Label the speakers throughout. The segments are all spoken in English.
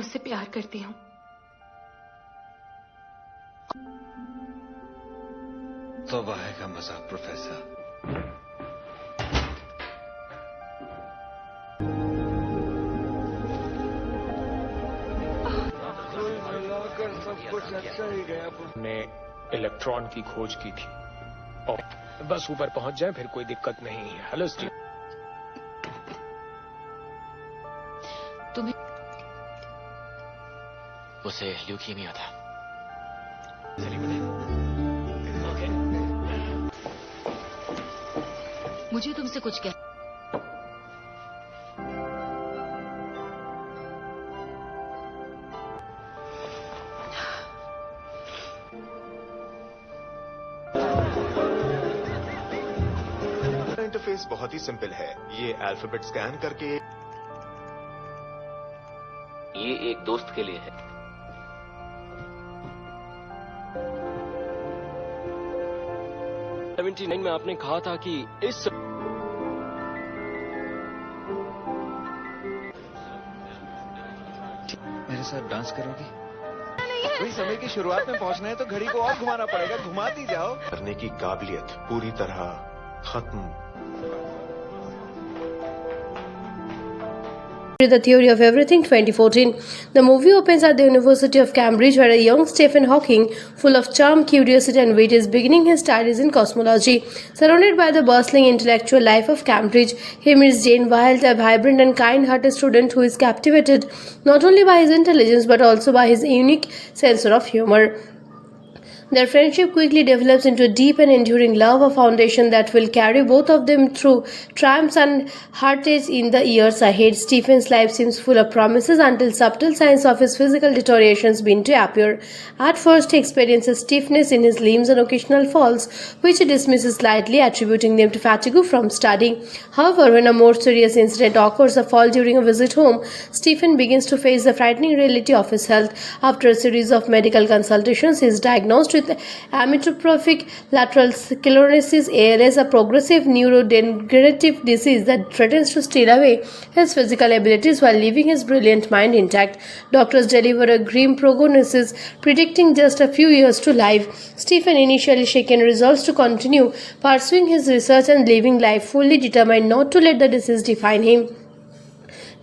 Speaker 1: उससे प्यार करती हूँ।
Speaker 2: तो आएगा मजा प्रोफेसर।
Speaker 3: कुल मिलाकर सब कुछ अच्छा ही गया।
Speaker 4: ने इलेक्ट्रॉन की खोज की थी और बस ऊपर पहुंच जाए फिर कोई दिक्कत नहीं है। Hello Steve.
Speaker 1: तुम्हें
Speaker 5: उसे ल्यूकीमिया था।
Speaker 1: मुझे तुमसे कुछ कह।
Speaker 6: इंटरफेस बहुत ही सिंपल है। ये अल्फाबेट स्कैन करके
Speaker 5: ये एक दोस्त के लिए है।
Speaker 7: में आपने कहा था कि इस
Speaker 2: मेरे साथ डांस करोगी?
Speaker 3: कोई समय की शुरुआत में पहुंचना है तो घड़ी को और घुमाना पड़ेगा। घुमाती जाओ।
Speaker 6: करने की काबिलियत पूरी तरह खत्म।
Speaker 8: The Theory of Everything 2014. The movie opens at the University of Cambridge, where a young Stephen Hawking, full of charm, curiosity, and wit, is beginning his studies in cosmology. Surrounded by the bustling intellectual life of Cambridge, he meets Jane Wilde, a vibrant and kind-hearted student who is captivated not only by his intelligence but also by his unique sense of humor. Their friendship quickly develops into a deep and enduring love, a foundation that will carry both of them through triumphs and heartaches in the years ahead. Stephen's life seems full of promises until subtle signs of his physical deterioration begin to appear. At first, he experiences stiffness in his limbs and occasional falls, which he dismisses lightly, attributing them to fatigue from studying. However, when a more serious incident occurs, a fall during a visit home, Stephen begins to face the frightening reality of his health. After a series of medical consultations, he is diagnosed with amyotrophic lateral sclerosis (ALS), a progressive neurodegenerative disease that threatens to steal away his physical abilities while leaving his brilliant mind intact. Doctors deliver a grim prognosis, predicting just a few years to life. Stephen, initially shaken, resolves to continue pursuing his research and living life fully determined not to let the disease define him.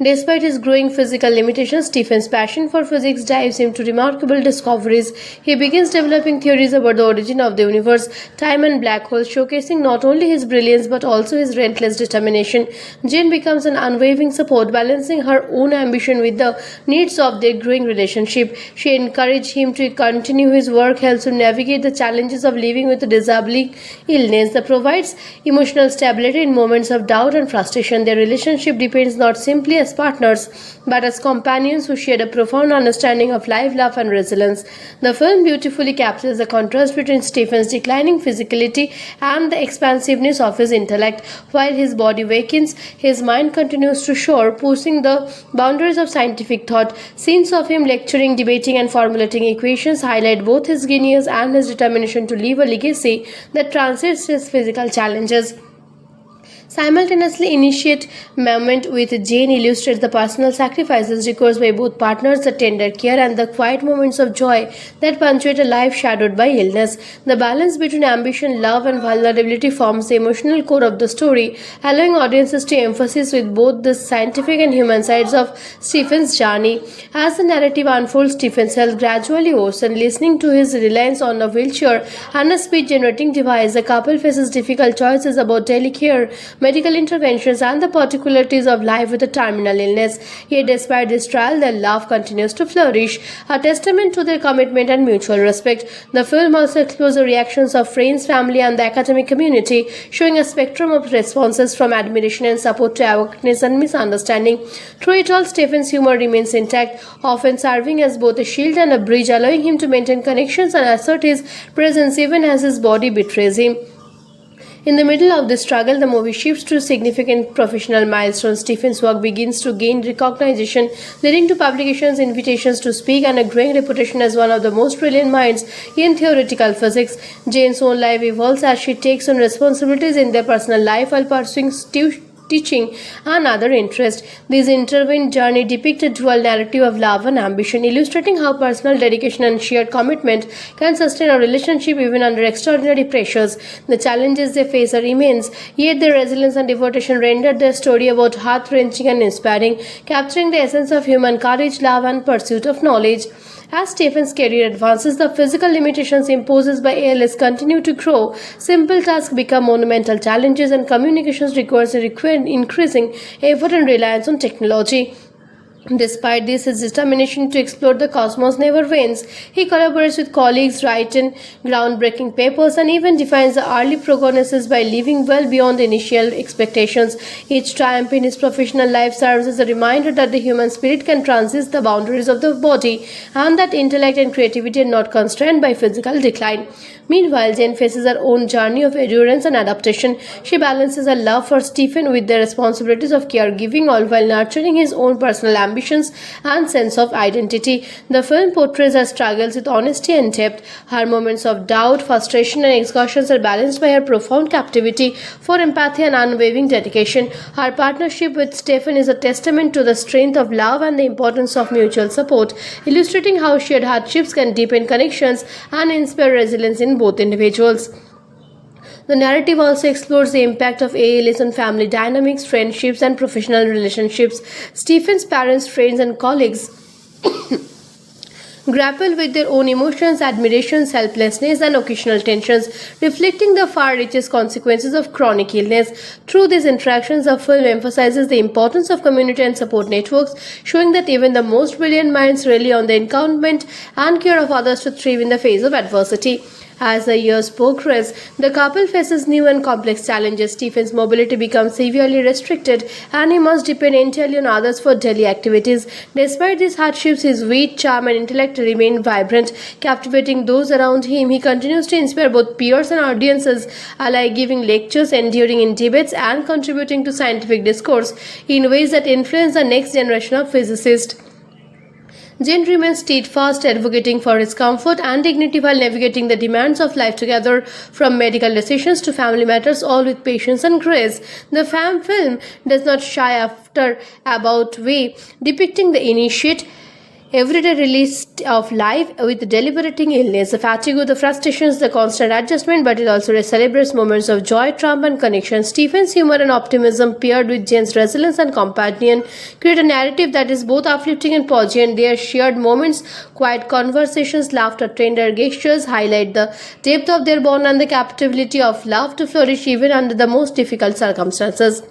Speaker 8: Despite his growing physical limitations, Stephen's passion for physics drives him to remarkable discoveries. He begins developing theories about the origin of the universe, time, and black holes, showcasing not only his brilliance but also his relentless determination. Jane becomes an unwavering support, balancing her own ambition with the needs of their growing relationship. She encourages him to continue his work, helps him navigate the challenges of living with a disabling illness that provides emotional stability in moments of doubt and frustration. Their relationship depends not simply as partners but as companions who share a profound understanding of life, love, and resilience. The film beautifully captures the contrast between Stephen's declining physicality and the expansiveness of his intellect. While his body wakens, his mind continues to soar, pushing the boundaries of scientific thought. Scenes of him lecturing, debating, and formulating equations highlight both his genius and his determination to leave a legacy that transcends his physical challenges. Simultaneously, initiate moment with Jane illustrates the personal sacrifices required by both partners, the tender care and the quiet moments of joy that punctuate a life shadowed by illness. The balance between ambition, love, and vulnerability forms the emotional core of the story, allowing audiences to emphasize with both the scientific and human sides of Stephen's journey. As the narrative unfolds, Stephen's health gradually worsens. Listening to his reliance on a wheelchair and a speech-generating device, the couple faces difficult choices about daily care, medical interventions, and the particularities of life with a terminal illness. Yet despite this trial, their love continues to flourish, a testament to their commitment and mutual respect. The film also explores the reactions of friends, family, and the academic community, showing a spectrum of responses from admiration and support to awareness and misunderstanding. Through it all, Stephen's humor remains intact, often serving as both a shield and a bridge, allowing him to maintain connections and assert his presence even as his body betrays him. In the middle of this struggle, the movie shifts to significant professional milestones. Stephen's work begins to gain recognition, leading to publications, invitations to speak, and a growing reputation as one of the most brilliant minds in theoretical physics. Jane's own life evolves as she takes on responsibilities in their personal life while pursuing teaching, and other interests. This intertwined journey depicts a dual narrative of love and ambition, illustrating how personal dedication and shared commitment can sustain a relationship even under extraordinary pressures. The challenges they face are immense, yet their resilience and devotion rendered their story about heart-wrenching and inspiring, capturing the essence of human courage, love, and pursuit of knowledge. As Stephen's career advances, the physical limitations imposed by ALS continue to grow. Simple tasks become monumental challenges, and communications requires increasing effort and reliance on technology. Despite this, his determination to explore the cosmos never wanes. He collaborates with colleagues, writes groundbreaking papers, and even defines the early prognosis by living well beyond the initial expectations. Each triumph in his professional life serves as a reminder that the human spirit can transcend the boundaries of the body, and that intellect and creativity are not constrained by physical decline. Meanwhile, Jane faces her own journey of endurance and adaptation. She balances her love for Stephen with the responsibilities of caregiving, all while nurturing his own personal ambitions and sense of identity. The film portrays her struggles with honesty and depth. Her moments of doubt, frustration, and exhaustion are balanced by her profound captivity for empathy and unwavering dedication. Her partnership with Stephen is a testament to the strength of love and the importance of mutual support, illustrating how shared hardships can deepen connections and inspire resilience in both individuals. The narrative also explores the impact of ALS on family dynamics, friendships, and professional relationships. Stephen's parents, friends, and colleagues grapple with their own emotions, admirations, helplessness, and occasional tensions, reflecting the far-reaching consequences of chronic illness. Through these interactions, the film emphasizes the importance of community and support networks, showing that even the most brilliant minds rely on the encouragement and care of others to thrive in the face of adversity. As the years progress, the couple faces new and complex challenges. Stephen's mobility becomes severely restricted, and he must depend entirely on others for daily activities. Despite these hardships, his wit, charm, and intellect remain vibrant, captivating those around him. He continues to inspire both peers and audiences alike, giving lectures, enduring in debates, and contributing to scientific discourse in ways that influence the next generation of physicists. Jane remains steadfast, advocating for his comfort and dignity while navigating the demands of life together, from medical decisions to family matters, all with patience and grace. The film does not shy about way, depicting the initiate everyday release of life with deliberating illness, the fatigue, the frustrations, the constant adjustment, but it also celebrates moments of joy, triumph, and connection. Stephen's humor and optimism, paired with Jane's resilience and companion, create a narrative that is both uplifting and poignant. Their shared moments, quiet conversations, laughter, tender gestures highlight the depth of their bond and the capability of love to flourish even under the most difficult circumstances.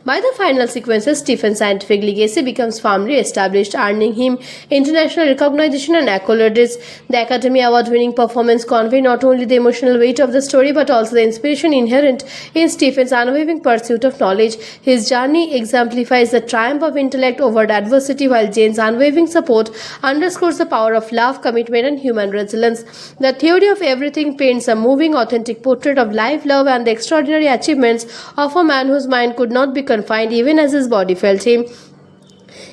Speaker 8: By the final sequences, Stephen's scientific legacy becomes firmly established, earning him international recognition and accolades. The Academy Award-winning performance conveys not only the emotional weight of the story but also the inspiration inherent in Stephen's unwavering pursuit of knowledge. His journey exemplifies the triumph of intellect over adversity, while Jane's unwavering support underscores the power of love, commitment, and human resilience. The theory of everything paints a moving, authentic portrait of life, love, and the extraordinary achievements of a man whose mind could not be confined even as his body felt him.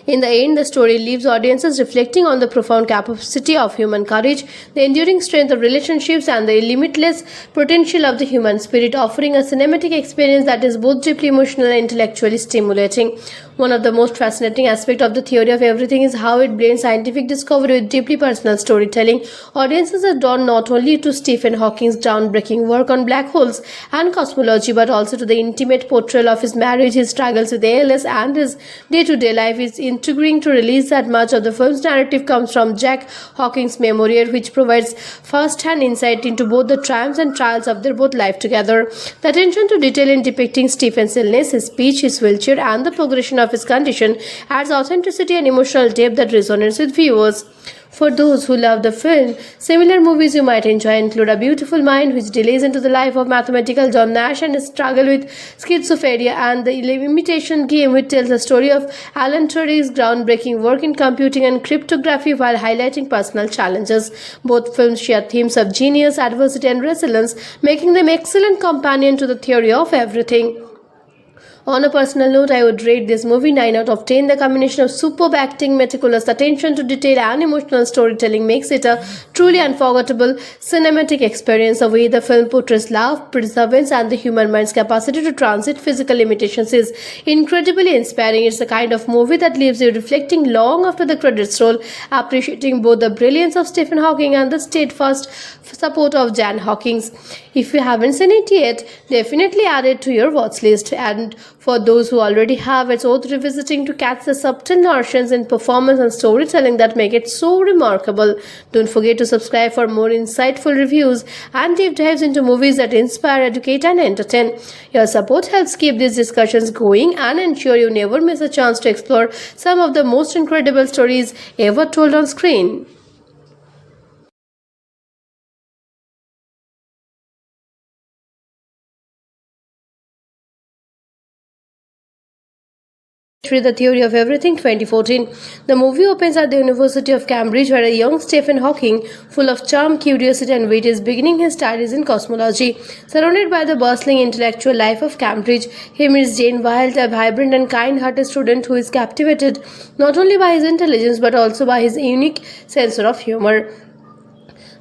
Speaker 8: In the end, the story leaves audiences reflecting on the profound capacity of human courage, the enduring strength of relationships, and the limitless potential of the human spirit, offering a cinematic experience that is both deeply emotional and intellectually stimulating. One of the most fascinating aspects of the theory of everything is how it blends scientific discovery with deeply personal storytelling. Audiences are drawn not only to Stephen Hawking's groundbreaking work on black holes and cosmology, but also to the intimate portrayal of his marriage, his struggles with ALS, and his day-to-day life. It's intriguing to realize that much of the film's narrative comes from Jack Hawking's memoir, which provides first-hand insight into both the triumphs and trials of their both life together. The attention to detail in depicting Stephen's illness, his speech, his wheelchair, and the progression of his condition adds authenticity and emotional depth that resonates with viewers. For those who love the film, similar movies you might enjoy include A Beautiful Mind, which delays into the life of mathematical John Nash and his struggle with schizophrenia, and The Imitation Game, which tells the story of Alan Turing's groundbreaking work in computing and cryptography while highlighting personal challenges. Both films share themes of genius, adversity, and resilience, making them excellent companion to the theory of everything. On a personal note, I would rate this movie 9 out of 10. The combination of superb acting, meticulous attention to detail, and emotional storytelling makes it a truly unforgettable cinematic experience. The way the film portrays love, perseverance, and the human mind's capacity to transit physical limitations is incredibly inspiring. It's the kind of movie that leaves you reflecting long after the credits roll, appreciating both the brilliance of Stephen Hawking and the steadfast support of Jan Hawkins. If you haven't seen it yet, definitely add it to your watch list. And for those who already have, it's worth revisiting to catch the subtle nuances in performance and storytelling that make it so remarkable. Don't forget to subscribe for more insightful reviews and deep dives into movies that inspire, educate, and entertain. Your support helps keep these discussions going and ensure you never miss a chance to explore some of the most incredible stories ever told on screen. The Theory of Everything 2014. The movie opens at the University of Cambridge, where a young Stephen Hawking, full of charm, curiosity, and wit, is beginning his studies in cosmology. Surrounded by the bustling intellectual life of Cambridge, he meets Jane Wilde, a vibrant and kind-hearted student who is captivated not only by his intelligence but also by his unique sense of humor.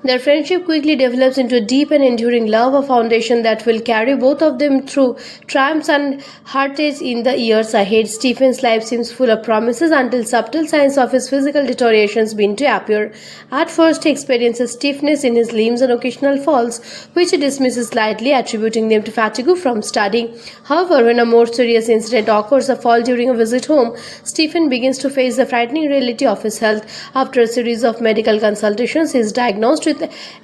Speaker 8: Their friendship quickly develops into a deep and enduring love, a foundation that will carry both of them through triumphs and heartaches in the years ahead. Stephen's life seems full of promises until subtle signs of his physical deterioration begin to appear. At first, he experiences stiffness in his limbs and occasional falls, which he dismisses lightly, attributing them to fatigue from studying. However, when a more serious incident occurs, a fall during a visit home, Stephen begins to face the frightening reality of his health. After a series of medical consultations, he is diagnosed with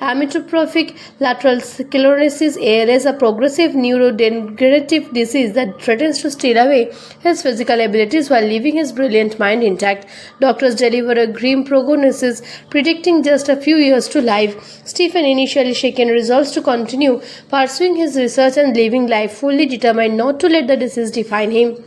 Speaker 8: amyotrophic lateral sclerosis (ALS), a progressive neurodegenerative disease that threatens to steal away his physical abilities while leaving his brilliant mind intact. Doctors deliver a grim prognosis, predicting just a few years to life. Stephen, initially shaken, resolves to continue pursuing his research and living life fully determined not to let the disease define him.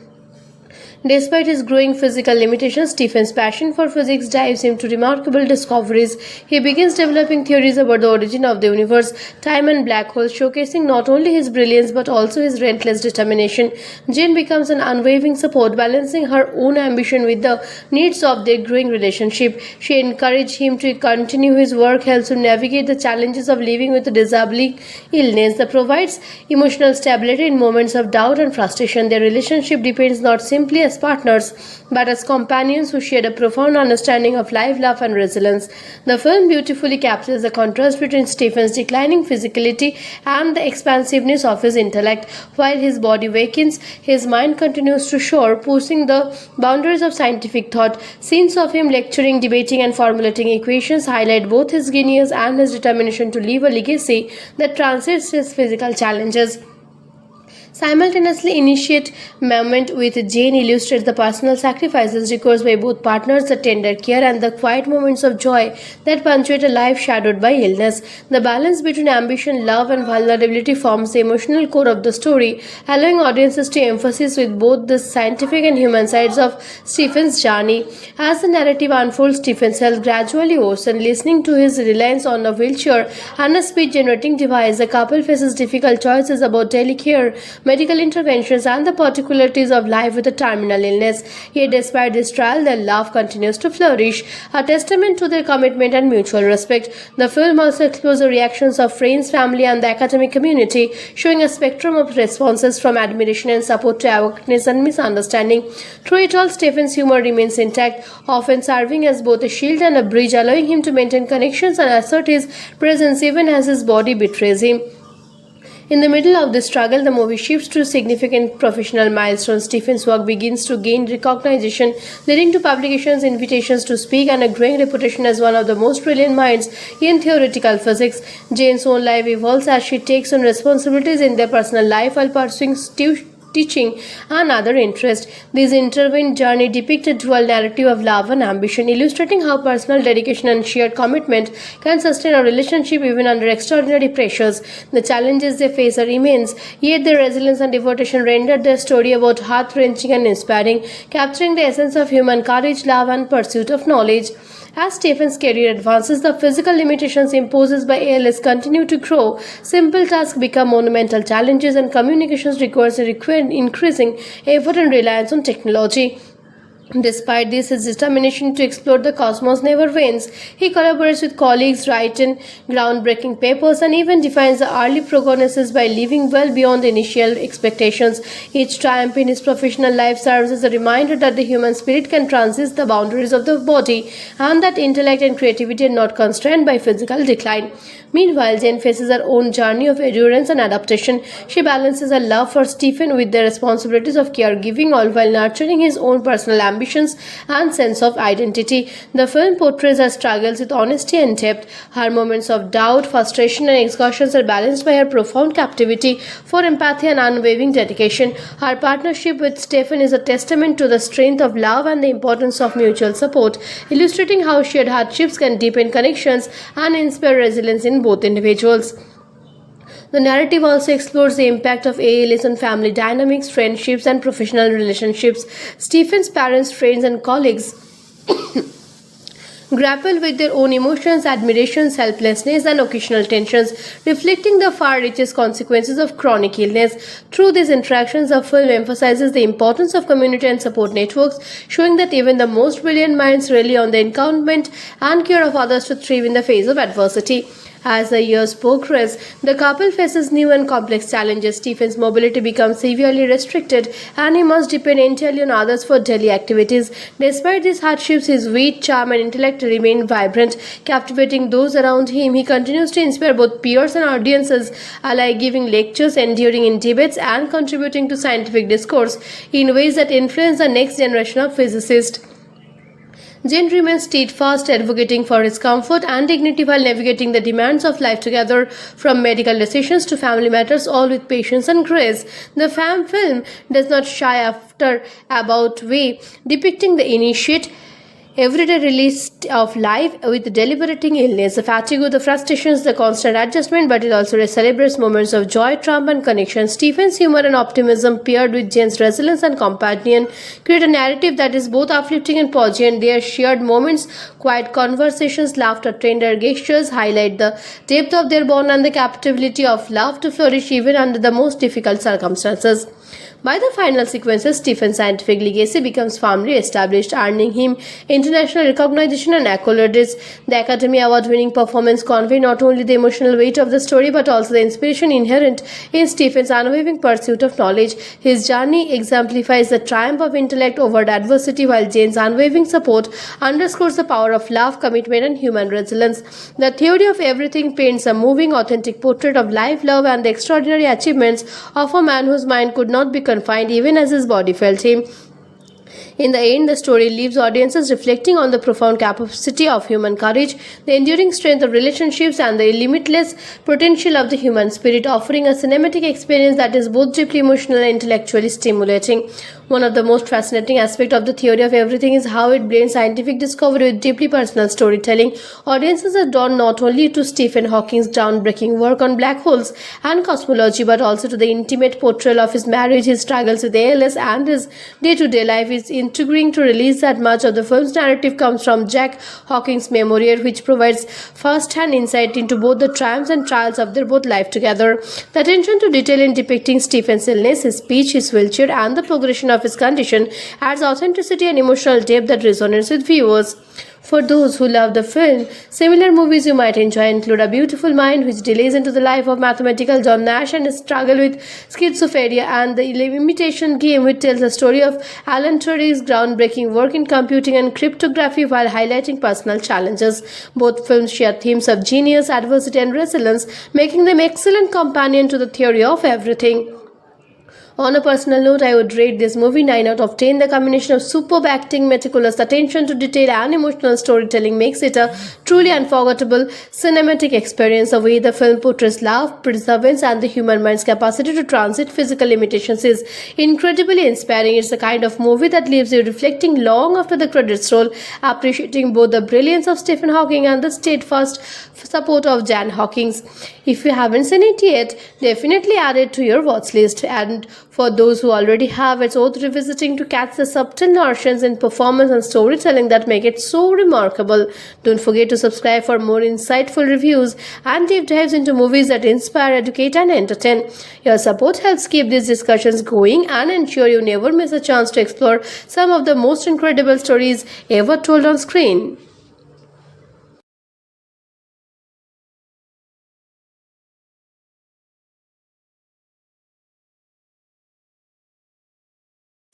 Speaker 8: Despite his growing physical limitations, Stephen's passion for physics drives him to remarkable discoveries. He begins developing theories about the origin of the universe, time, and black holes, showcasing not only his brilliance but also his relentless determination. Jane becomes an unwavering support, balancing her own ambition with the needs of their growing relationship. She encourages him to continue his work, helps him navigate the challenges of living with a disabling illness that provides emotional stability in moments of doubt and frustration. Their relationship depends not simply as partners, but as companions who share a profound understanding of life, love, and resilience. The film beautifully captures the contrast between Stephen's declining physicality and the expansiveness of his intellect. While his body wakens, his mind continues to soar, pushing the boundaries of scientific thought. Scenes of him lecturing, debating, and formulating equations highlight both his genius and his determination to leave a legacy that transcends his physical challenges. Simultaneously, initiate moment with Jane illustrates the personal sacrifices required by both partners, the tender care and the quiet moments of joy that punctuate a life shadowed by illness. The balance between ambition, love, and vulnerability forms the emotional core of the story, allowing audiences to emphasize with both the scientific and human sides of Stephen's journey. As the narrative unfolds, Stephen's health gradually worsens. Listening to his reliance on a wheelchair and a speech-generating device, the couple faces difficult choices about telecare, medical interventions, and the particularities of life with a terminal illness. Yet despite this trial, their love continues to flourish, a testament to their commitment and mutual respect. The film also explores the reactions of friends, family, and the academic community, showing a spectrum of responses from admiration and support to awareness and misunderstanding. Through it all, Stephen's humor remains intact, often serving as both a shield and a bridge, allowing him to maintain connections and assert his presence even as his body betrays him. In the middle of this struggle, the movie shifts to significant professional milestones. Stephen's work begins to gain recognition, leading to publications, invitations to speak, and a growing reputation as one of the most brilliant minds in theoretical physics. Jane's own life evolves as she takes on responsibilities in their personal life while pursuing teaching and other interests. This intertwined journey depicts a dual narrative of love and ambition, illustrating how personal dedication and shared commitment can sustain a relationship even under extraordinary pressures. The challenges they face are immense, yet their resilience and devotion render their story about heart-wrenching and inspiring, capturing the essence of human courage, love, and pursuit of knowledge. As Stephen's career advances, the physical limitations imposed by ALS continue to grow. Simple tasks become monumental challenges, and communications requires a recurrent and increasing effort and reliance on technology. Despite this, his determination to explore the cosmos never wanes. He collaborates with colleagues, writes in groundbreaking papers, and even defines the early prognosis by living well beyond the initial expectations. Each triumph in his professional life serves as a reminder that the human spirit can transcend the boundaries of the body, and that intellect and creativity are not constrained by physical decline. Meanwhile, Jane faces her own journey of endurance and adaptation. She balances her love for Stephen with the responsibilities of caregiving, all while nurturing his own personal ambitions and sense of identity. The film portrays her struggles with honesty and depth. Her moments of doubt, frustration, and exhaustion are balanced by her profound captivity for empathy and unwavering dedication. Her partnership with Stephen is a testament to the strength of love and the importance of mutual support, illustrating how shared hardships can deepen connections and inspire resilience in both individuals. The narrative also explores the impact of ALS on family dynamics, friendships, and professional relationships. Stephen's parents, friends, and colleagues grapple with their own emotions, admirations, helplessness, and occasional tensions, reflecting the far-reaching consequences of chronic illness. Through these interactions, the film emphasizes the importance of community and support networks, showing that even the most brilliant minds rely on the encouragement and care of others to thrive in the face of adversity. As the years progress, the couple faces new and complex challenges. Stephen's mobility becomes severely restricted, and he must depend entirely on others for daily activities. Despite these hardships, his wit, charm, and intellect remain vibrant, captivating those around him. He continues to inspire both peers and audiences alike, giving lectures, enduring in debates, and contributing to scientific discourse in ways that influence the next generation of physicists. Jane remains steadfast, advocating for his comfort and dignity while navigating the demands of life together, from medical decisions to family matters, all with patience and grace. The film does not shy after about way, depicting the initiate everyday release of life with deliberating illness, the fatigue, the frustrations, the constant adjustment, but it also celebrates moments of joy, triumph, and connection. Stephen's humor and optimism, paired with Jane's resilience and companion, create a narrative that is both uplifting and poignant. Their shared moments, quiet conversations, laughter, tender gestures highlight the depth of their bond and the capability of love to flourish even under the most difficult circumstances. By the final sequences, Stephen's scientific legacy becomes firmly established, earning him international recognition and accolades. The Academy Award-winning performance conveys not only the emotional weight of the story but also the inspiration inherent in Stephen's unwavering pursuit of knowledge. His journey exemplifies the triumph of intellect over adversity, while Jane's unwavering support underscores the power of love, commitment, and human resilience. The Theory of Everything paints a moving, authentic portrait of life, love, and the extraordinary achievements of a man whose mind could not be confined even as his body felt him. In the end, the story leaves audiences reflecting on the profound capacity of human courage, the enduring strength of relationships, and the limitless potential of the human spirit, offering a cinematic experience that is both deeply emotional and intellectually stimulating. One of the most fascinating aspects of the Theory of Everything is how it blends scientific discovery with deeply personal storytelling. Audiences are drawn not only to Stephen Hawking's groundbreaking work on black holes and cosmology, but also to the intimate portrayal of his marriage, his struggles with ALS, and his day-to-day life. Is intriguing to release that much of the film's narrative comes from Jack Hawking's memoir, which provides first-hand insight into both the triumphs and trials of their both life together. The attention to detail in depicting Stephen's illness, his speech, his wheelchair, and the progression of his condition adds authenticity and emotional depth that resonates with viewers. For those who love the film, similar movies you might enjoy include A Beautiful Mind, which delays into the life of mathematical John Nash and his struggle with schizophrenia, and The Imitation Game, which tells the story of Alan Turing's groundbreaking work in computing and cryptography while highlighting personal challenges. Both films share themes of genius, adversity, and resilience, making them excellent companion to the Theory of Everything. On a personal note, I would rate this movie 9 out of 10. The combination of superb acting, meticulous attention to detail, and emotional storytelling makes it a truly unforgettable cinematic experience. The way the film portrays love, perseverance, and the human mind's capacity to transit physical limitations is incredibly inspiring. It's the kind of movie that leaves you reflecting long after the credits roll, appreciating both the brilliance of Stephen Hawking and the steadfast support of Jan Hawkins. If you haven't seen it yet, definitely add it to your watch list. And for those who already have. It's worth revisiting to catch the subtle nuances in performance and storytelling that make it so remarkable. Don't forget to subscribe for more insightful reviews and deep dives into movies that inspire, educate, and entertain. Your support helps keep these discussions going and ensure you never miss a chance to explore some of the most incredible stories ever told on screen.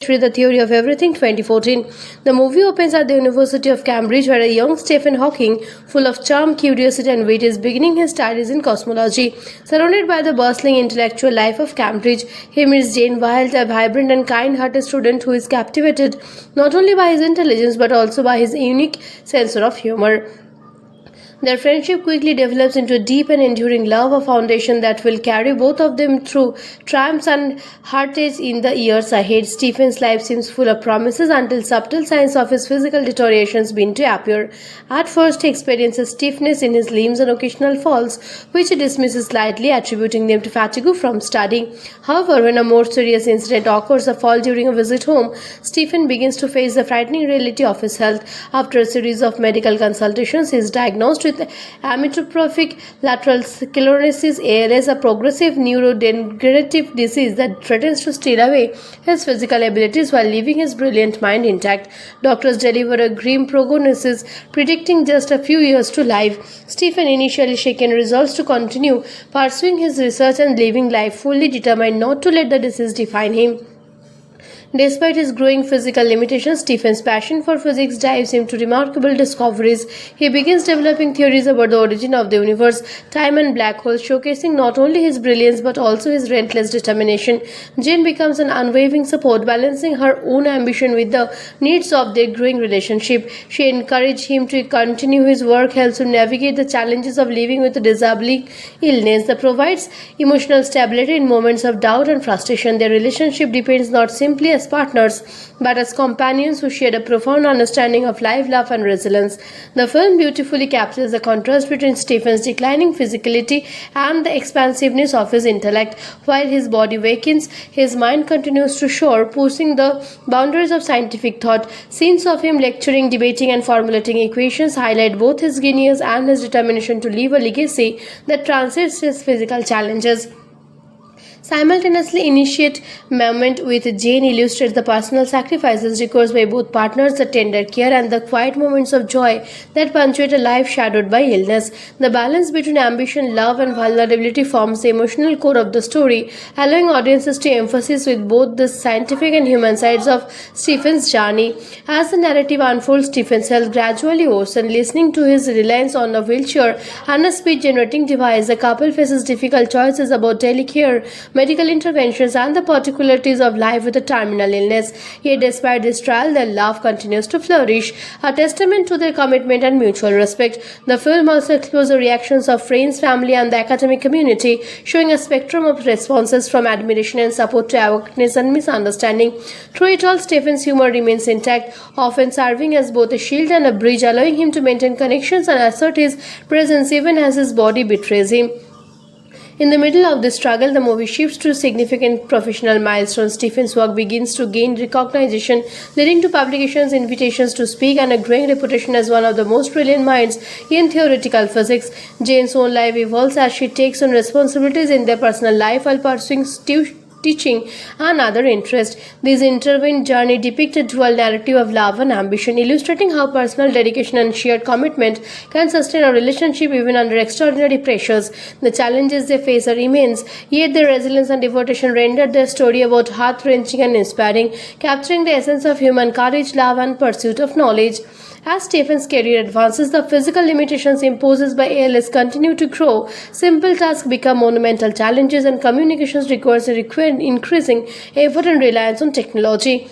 Speaker 8: The Theory of Everything 2014. The movie opens at the University of Cambridge, where a young Stephen Hawking, full of charm, curiosity, and wit, is beginning his studies in cosmology. Surrounded by the bustling intellectual life of Cambridge, he meets Jane Wilde, a vibrant and kind-hearted student who is captivated not only by his intelligence but also by his unique sense of humor. Their friendship quickly develops into a deep and enduring love, a foundation that will carry both of them through triumphs and heartaches in the years ahead. Stephen's life seems full of promises until subtle signs of his physical deterioration begin to appear. At first, he experiences stiffness in his limbs and occasional falls, which he dismisses lightly, attributing them to fatigue from studying. However, when a more serious incident occurs, a fall during a visit home, Stephen begins to face the frightening reality of his health. After a series of medical consultations, he is diagnosed with amyotrophic lateral sclerosis (ALS), a progressive neurodegenerative disease that threatens to steal away his physical abilities while leaving his brilliant mind intact. Doctors deliver a grim prognosis, predicting just a few years to life. Stephen, initially shaken, resolves to continue pursuing his research and living life fully determined not to let the disease define him. Despite his growing physical limitations, Stephen's passion for physics drives him to remarkable discoveries. He begins developing theories about the origin of the universe, time, and black holes, showcasing not only his brilliance but also his relentless determination. Jane becomes an unwavering support, balancing her own ambition with the needs of their growing relationship. She encourages him to continue his work, helps him navigate the challenges of living with a disabling illness that provides emotional stability in moments of doubt and frustration. Their relationship depends not simply as partners but as companions who share a profound understanding of life, love, and resilience. The film beautifully captures the contrast between Stephen's declining physicality and the expansiveness of his intellect. While his body wakens, his mind continues to soar, pushing the boundaries of scientific thought. Scenes of him lecturing, debating, and formulating equations highlight both his genius and his determination to leave a legacy that transcends his physical challenges. Simultaneously, initiate moment with Jane illustrates the personal sacrifices required by both partners, the tender care and the quiet moments of joy that punctuate a life shadowed by illness. The balance between ambition, love, and vulnerability forms the emotional core of the story, allowing audiences to emphasize with both the scientific and human sides of Stephen's journey. As the narrative unfolds, Stephen's health gradually worsens. Listening to his reliance on a wheelchair and a speech-generating device, the couple faces difficult choices about daily care, medical interventions, and the particularities of life with a terminal illness. Yet despite this trial, their love continues to flourish, a testament to their commitment and mutual respect. The film also explores the reactions of friends, family, and the academic community, showing a spectrum of responses from admiration and support to awareness and misunderstanding. Through it all, Stephen's humor remains intact, often serving as both a shield and a bridge, allowing him to maintain connections and assert his presence even as his body betrays him. In the middle of this struggle, the movie shifts to significant professional milestones. Stephen's work begins to gain recognition, leading to publications, invitations to speak, and a growing reputation as one of the most brilliant minds in theoretical physics. Jane's own life evolves as she takes on responsibilities in their personal life while pursuing teaching and other interests. This intertwined journey depicts a dual narrative of love and ambition, illustrating how personal dedication and shared commitment can sustain a relationship even under extraordinary pressures. The challenges they face are immense, yet their resilience and devotion render their story about heart-wrenching and inspiring, capturing the essence of human courage, love, and pursuit of knowledge. As Stephen's career advances, the physical limitations imposed by ALS continue to grow. Simple tasks become monumental challenges, and communications requires increasing effort and reliance on technology.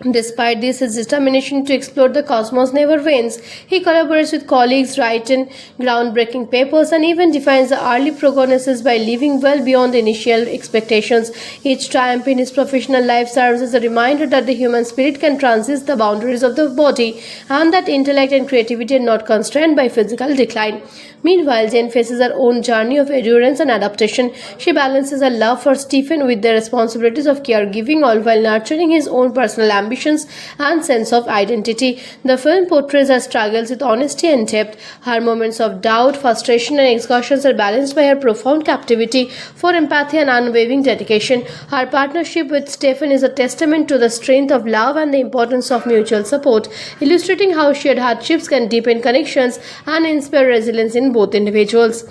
Speaker 8: Despite this, his determination to explore the cosmos never wanes. He collaborates with colleagues, writes in groundbreaking papers, and even defines the early prognosis by living well beyond initial expectations. Each triumph in his professional life serves as a reminder that the human spirit can transcend the boundaries of the body and that intellect and creativity are not constrained by physical decline. Meanwhile, Jane faces her own journey of endurance and adaptation. She balances her love for Stephen with the responsibilities of caregiving, all while nurturing his own personal ambitions and sense of identity. The film portrays her struggles with honesty and depth. Her moments of doubt, frustration, and exhaustion are balanced by her profound captivity for empathy and unwavering dedication. Her partnership with Stephen is a testament to the strength of love and the importance of mutual support, illustrating how shared hardships can deepen connections and inspire resilience in both individuals.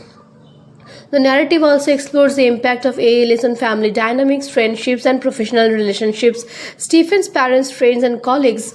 Speaker 8: The narrative also explores the impact of ALS on family dynamics, friendships, and professional relationships. Stephen's parents, friends, and colleagues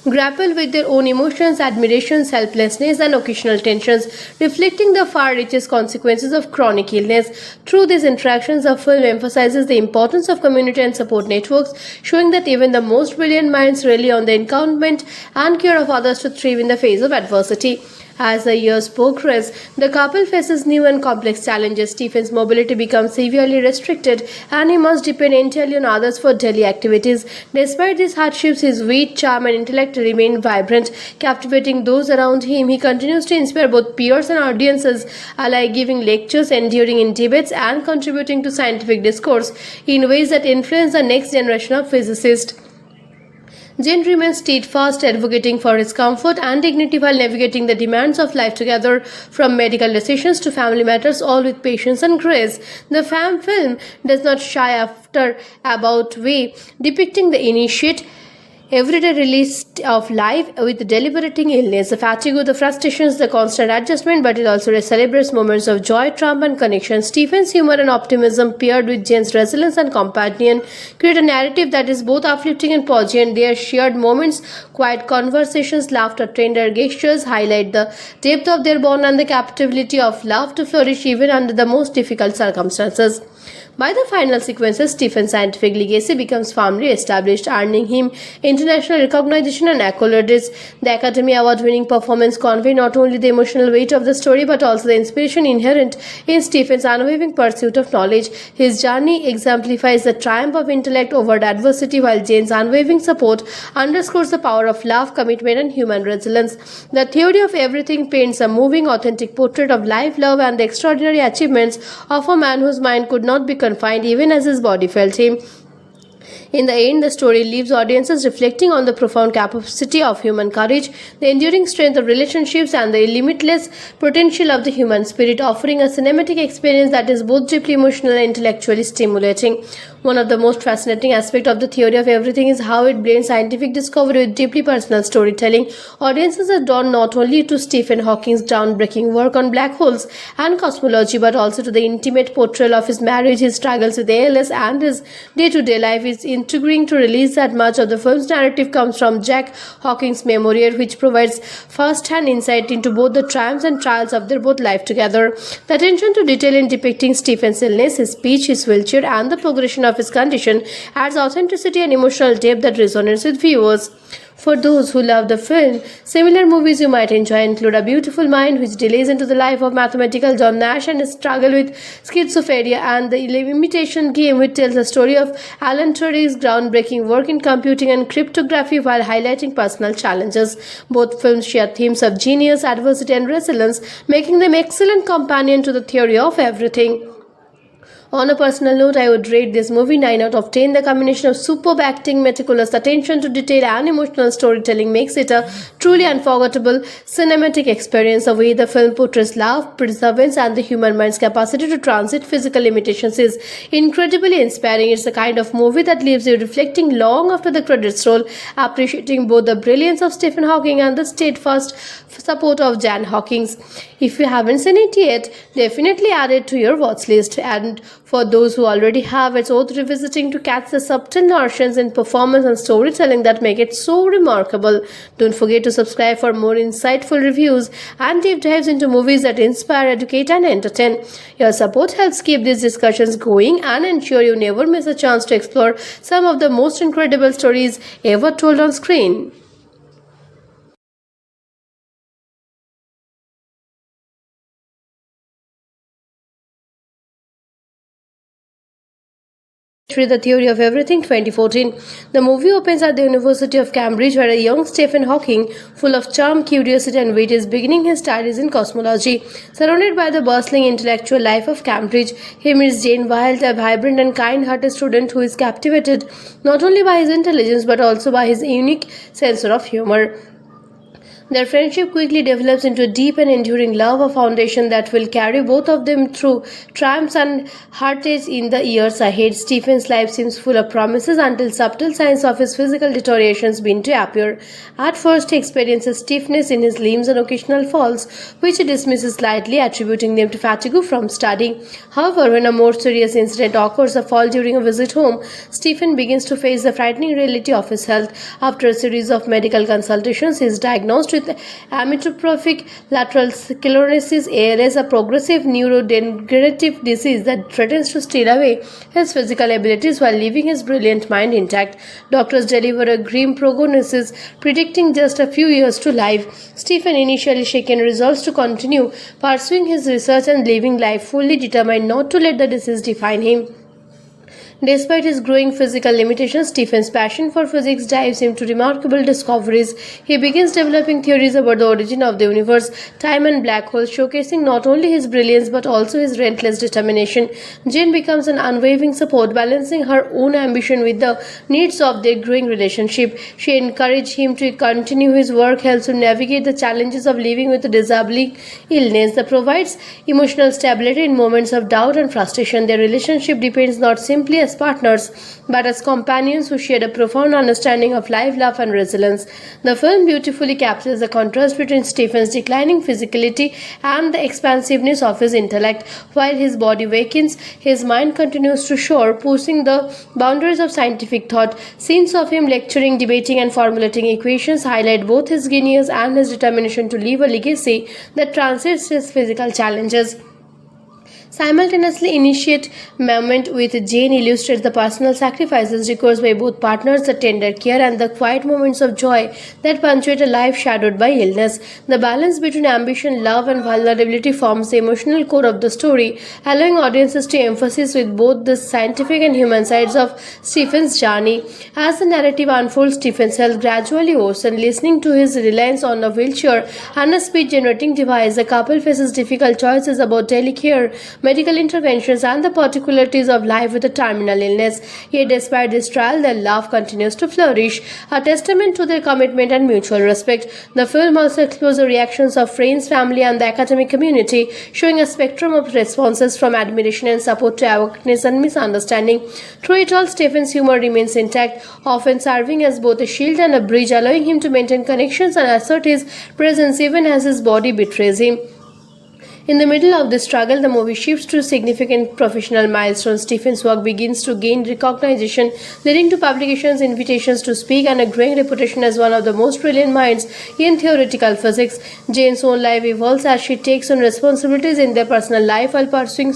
Speaker 8: grapple with their own emotions, admirations, helplessness, and occasional tensions, reflecting the far-reaching consequences of chronic illness. Through these interactions, the film emphasizes the importance of community and support networks, showing that even the most brilliant minds rely on the encouragement and care of others to thrive in the face of adversity. As the years progress, the couple faces new and complex challenges. Stephen's mobility becomes severely restricted and he must depend entirely on others for daily activities. Despite these hardships, his wit, charm, and intellect remain vibrant, captivating those around him. He continues to inspire both peers and audiences alike, giving lectures, enduring in debates, and contributing to scientific discourse in ways that influence the next generation of physicists. Jane remains steadfast, advocating for his comfort and dignity while navigating the demands of life together, from medical decisions to family matters, all with patience and grace. The film does not shy after about way, depicting the initiate everyday release of life with deliberating illness, the fatigue, the frustrations, the constant adjustment, but it also celebrates moments of joy, triumph, and connection. Stephen's humor and optimism, paired with Jane's resilience and compassion, create a narrative that is both uplifting and poignant. Their shared moments, quiet conversations, laughter, tender gestures highlight the depth of their bond and the capability of love to flourish even under the most difficult circumstances. By the final sequences, Stephen's scientific legacy becomes firmly established, earning him international recognition and accolades. The Academy Award-winning performance conveys not only the emotional weight of the story but also the inspiration inherent in Stephen's unwavering pursuit of knowledge. His journey exemplifies the triumph of intellect over adversity, while Jane's unwavering support underscores the power of love, commitment, and human resilience. The Theory of Everything paints a moving, authentic portrait of life, love, and the extraordinary achievements of a man whose mind could not be confined even as his body felt him. In the end, the story leaves audiences reflecting on the profound capacity of human courage, the enduring strength of relationships, and the limitless potential of the human spirit, offering a cinematic experience that is both deeply emotional and intellectually stimulating. One of the most fascinating aspects of the Theory of Everything is how it blends scientific discovery with deeply personal storytelling. Audiences are drawn not only to Stephen Hawking's groundbreaking work on black holes and cosmology, but also to the intimate portrayal of his marriage, his struggles with ALS, and his day-to-day life. It's intriguing to release that much of the film's narrative comes from Jack Hawking's memoir, which provides first-hand insight into both the triumphs and trials of their both life together. The attention to detail in depicting Stephen's illness, his speech, his wheelchair, and the progression of his condition adds authenticity and emotional depth that resonates with viewers. For those who love the film, similar movies you might enjoy include A Beautiful Mind, which delays into the life of mathematical John Nash and his struggle with schizophrenia, and The Imitation Game, which tells the story of Alan Turing's groundbreaking work in computing and cryptography while highlighting personal challenges. Both films share themes of genius, adversity, and resilience, making them excellent companion to the Theory of Everything. On a personal note, I would rate this movie 9 out of 10. The combination of superb acting, meticulous attention to detail, and emotional storytelling makes it a truly unforgettable cinematic experience. The way the film portrays love, perseverance, and the human mind's capacity to transit physical limitations is incredibly inspiring. It's the kind of movie that leaves you reflecting long after the credits roll, appreciating both the brilliance of Stephen Hawking and the steadfast support of Jan Hawkins. If you haven't seen it yet, definitely add it to your watch list. And For those who already have, it's worth revisiting to catch the subtle nuances in performance and storytelling that make it so remarkable. Don't forget to subscribe for more insightful reviews and deep dives into movies that inspire, educate, and entertain. Your support helps keep these discussions going and ensure you never miss a chance to explore some of the most incredible stories ever told on screen. The Theory of Everything 2014. The movie opens at the University of Cambridge, where a young Stephen Hawking, full of charm, curiosity, and wit, is beginning his studies in cosmology. Surrounded by the bustling intellectual life of Cambridge, he meets Jane Wilde, a vibrant and kind-hearted student who is captivated not only by his intelligence but also by his unique sense of humor. Their friendship quickly develops into a deep and enduring love, a foundation that will carry both of them through triumphs and heartaches in the years ahead. Stephen's life seems full of promises until subtle signs of his physical deterioration begin to appear. At first, he experiences stiffness in his limbs and occasional falls, which he dismisses lightly, attributing them to fatigue from studying. However, when a more serious incident occurs, a fall during a visit home, Stephen begins to face the frightening reality of his health. After a series of medical consultations, he is diagnosed with amyotrophic lateral sclerosis (ALS), a progressive neurodegenerative disease that threatens to steal away his physical abilities while leaving his brilliant mind intact. Doctors deliver a grim prognosis, predicting just a few years to life. Stephen, initially shaken, resolves to continue pursuing his research and living life fully determined not to let the disease define him. Despite his growing physical limitations, Stephen's passion for physics drives him to remarkable discoveries. He begins developing theories about the origin of the universe, time, and black holes, showcasing not only his brilliance but also his relentless determination. Jane becomes an unwavering support, balancing her own ambition with the needs of their growing relationship. She encourages him to continue his work, helps him navigate the challenges of living with a disabling illness that provides emotional stability in moments of doubt and frustration. Their relationship depends not simply as partners but as companions who share a profound understanding of life, love, and resilience. The film beautifully captures the contrast between Stephen's declining physicality and the expansiveness of his intellect. While his body wakens, his mind continues to soar, pushing the boundaries of scientific thought. Scenes of him lecturing, debating, and formulating equations highlight both his genius and his determination to leave a legacy that transcends his physical challenges. Simultaneously, initiate moment with Jane illustrates the personal sacrifices required by both partners, the tender care and the quiet moments of joy that punctuate a life shadowed by illness. The balance between ambition, love, and vulnerability forms the emotional core of the story, allowing audiences to emphasize with both the scientific and human sides of Stephen's journey. As the narrative unfolds, Stephen's health gradually worsens. Listening to his reliance on a wheelchair and a speech-generating device, the couple faces difficult choices about daily care, medical interventions, and the particularities of life with a terminal illness. Yet despite this trial, their love continues to flourish, a testament to their commitment and mutual respect. The film also explores the reactions of friends, family, and the academic community, showing a spectrum of responses from admiration and support to awareness and misunderstanding. Through it all, Stephen's humor remains intact, often serving as both a shield and a bridge, allowing him to maintain connections and assert his presence even as his body betrays him. In the middle of this struggle, the movie shifts to significant professional milestones. Stephen's work begins to gain recognition, leading to publications, invitations to speak, and a growing reputation as one of the most brilliant minds in theoretical physics. Jane's own life evolves as she takes on responsibilities in their personal life while pursuing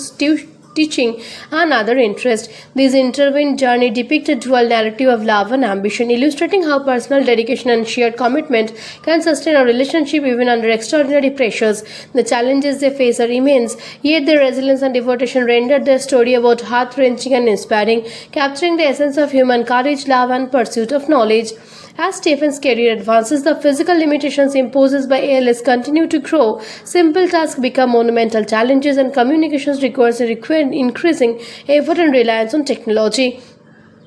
Speaker 8: teaching and other interests. This intertwined journey depicts a dual narrative of love and ambition, illustrating how personal dedication and shared commitment can sustain a relationship even under extraordinary pressures. The challenges they face are immense, yet their resilience and devotion render their story about heart-wrenching and inspiring, capturing the essence of human courage, love, and pursuit of knowledge. As Stephen's career advances, the physical limitations imposed by ALS continue to grow. Simple tasks become monumental challenges, and communications requires increasing effort and reliance on technology.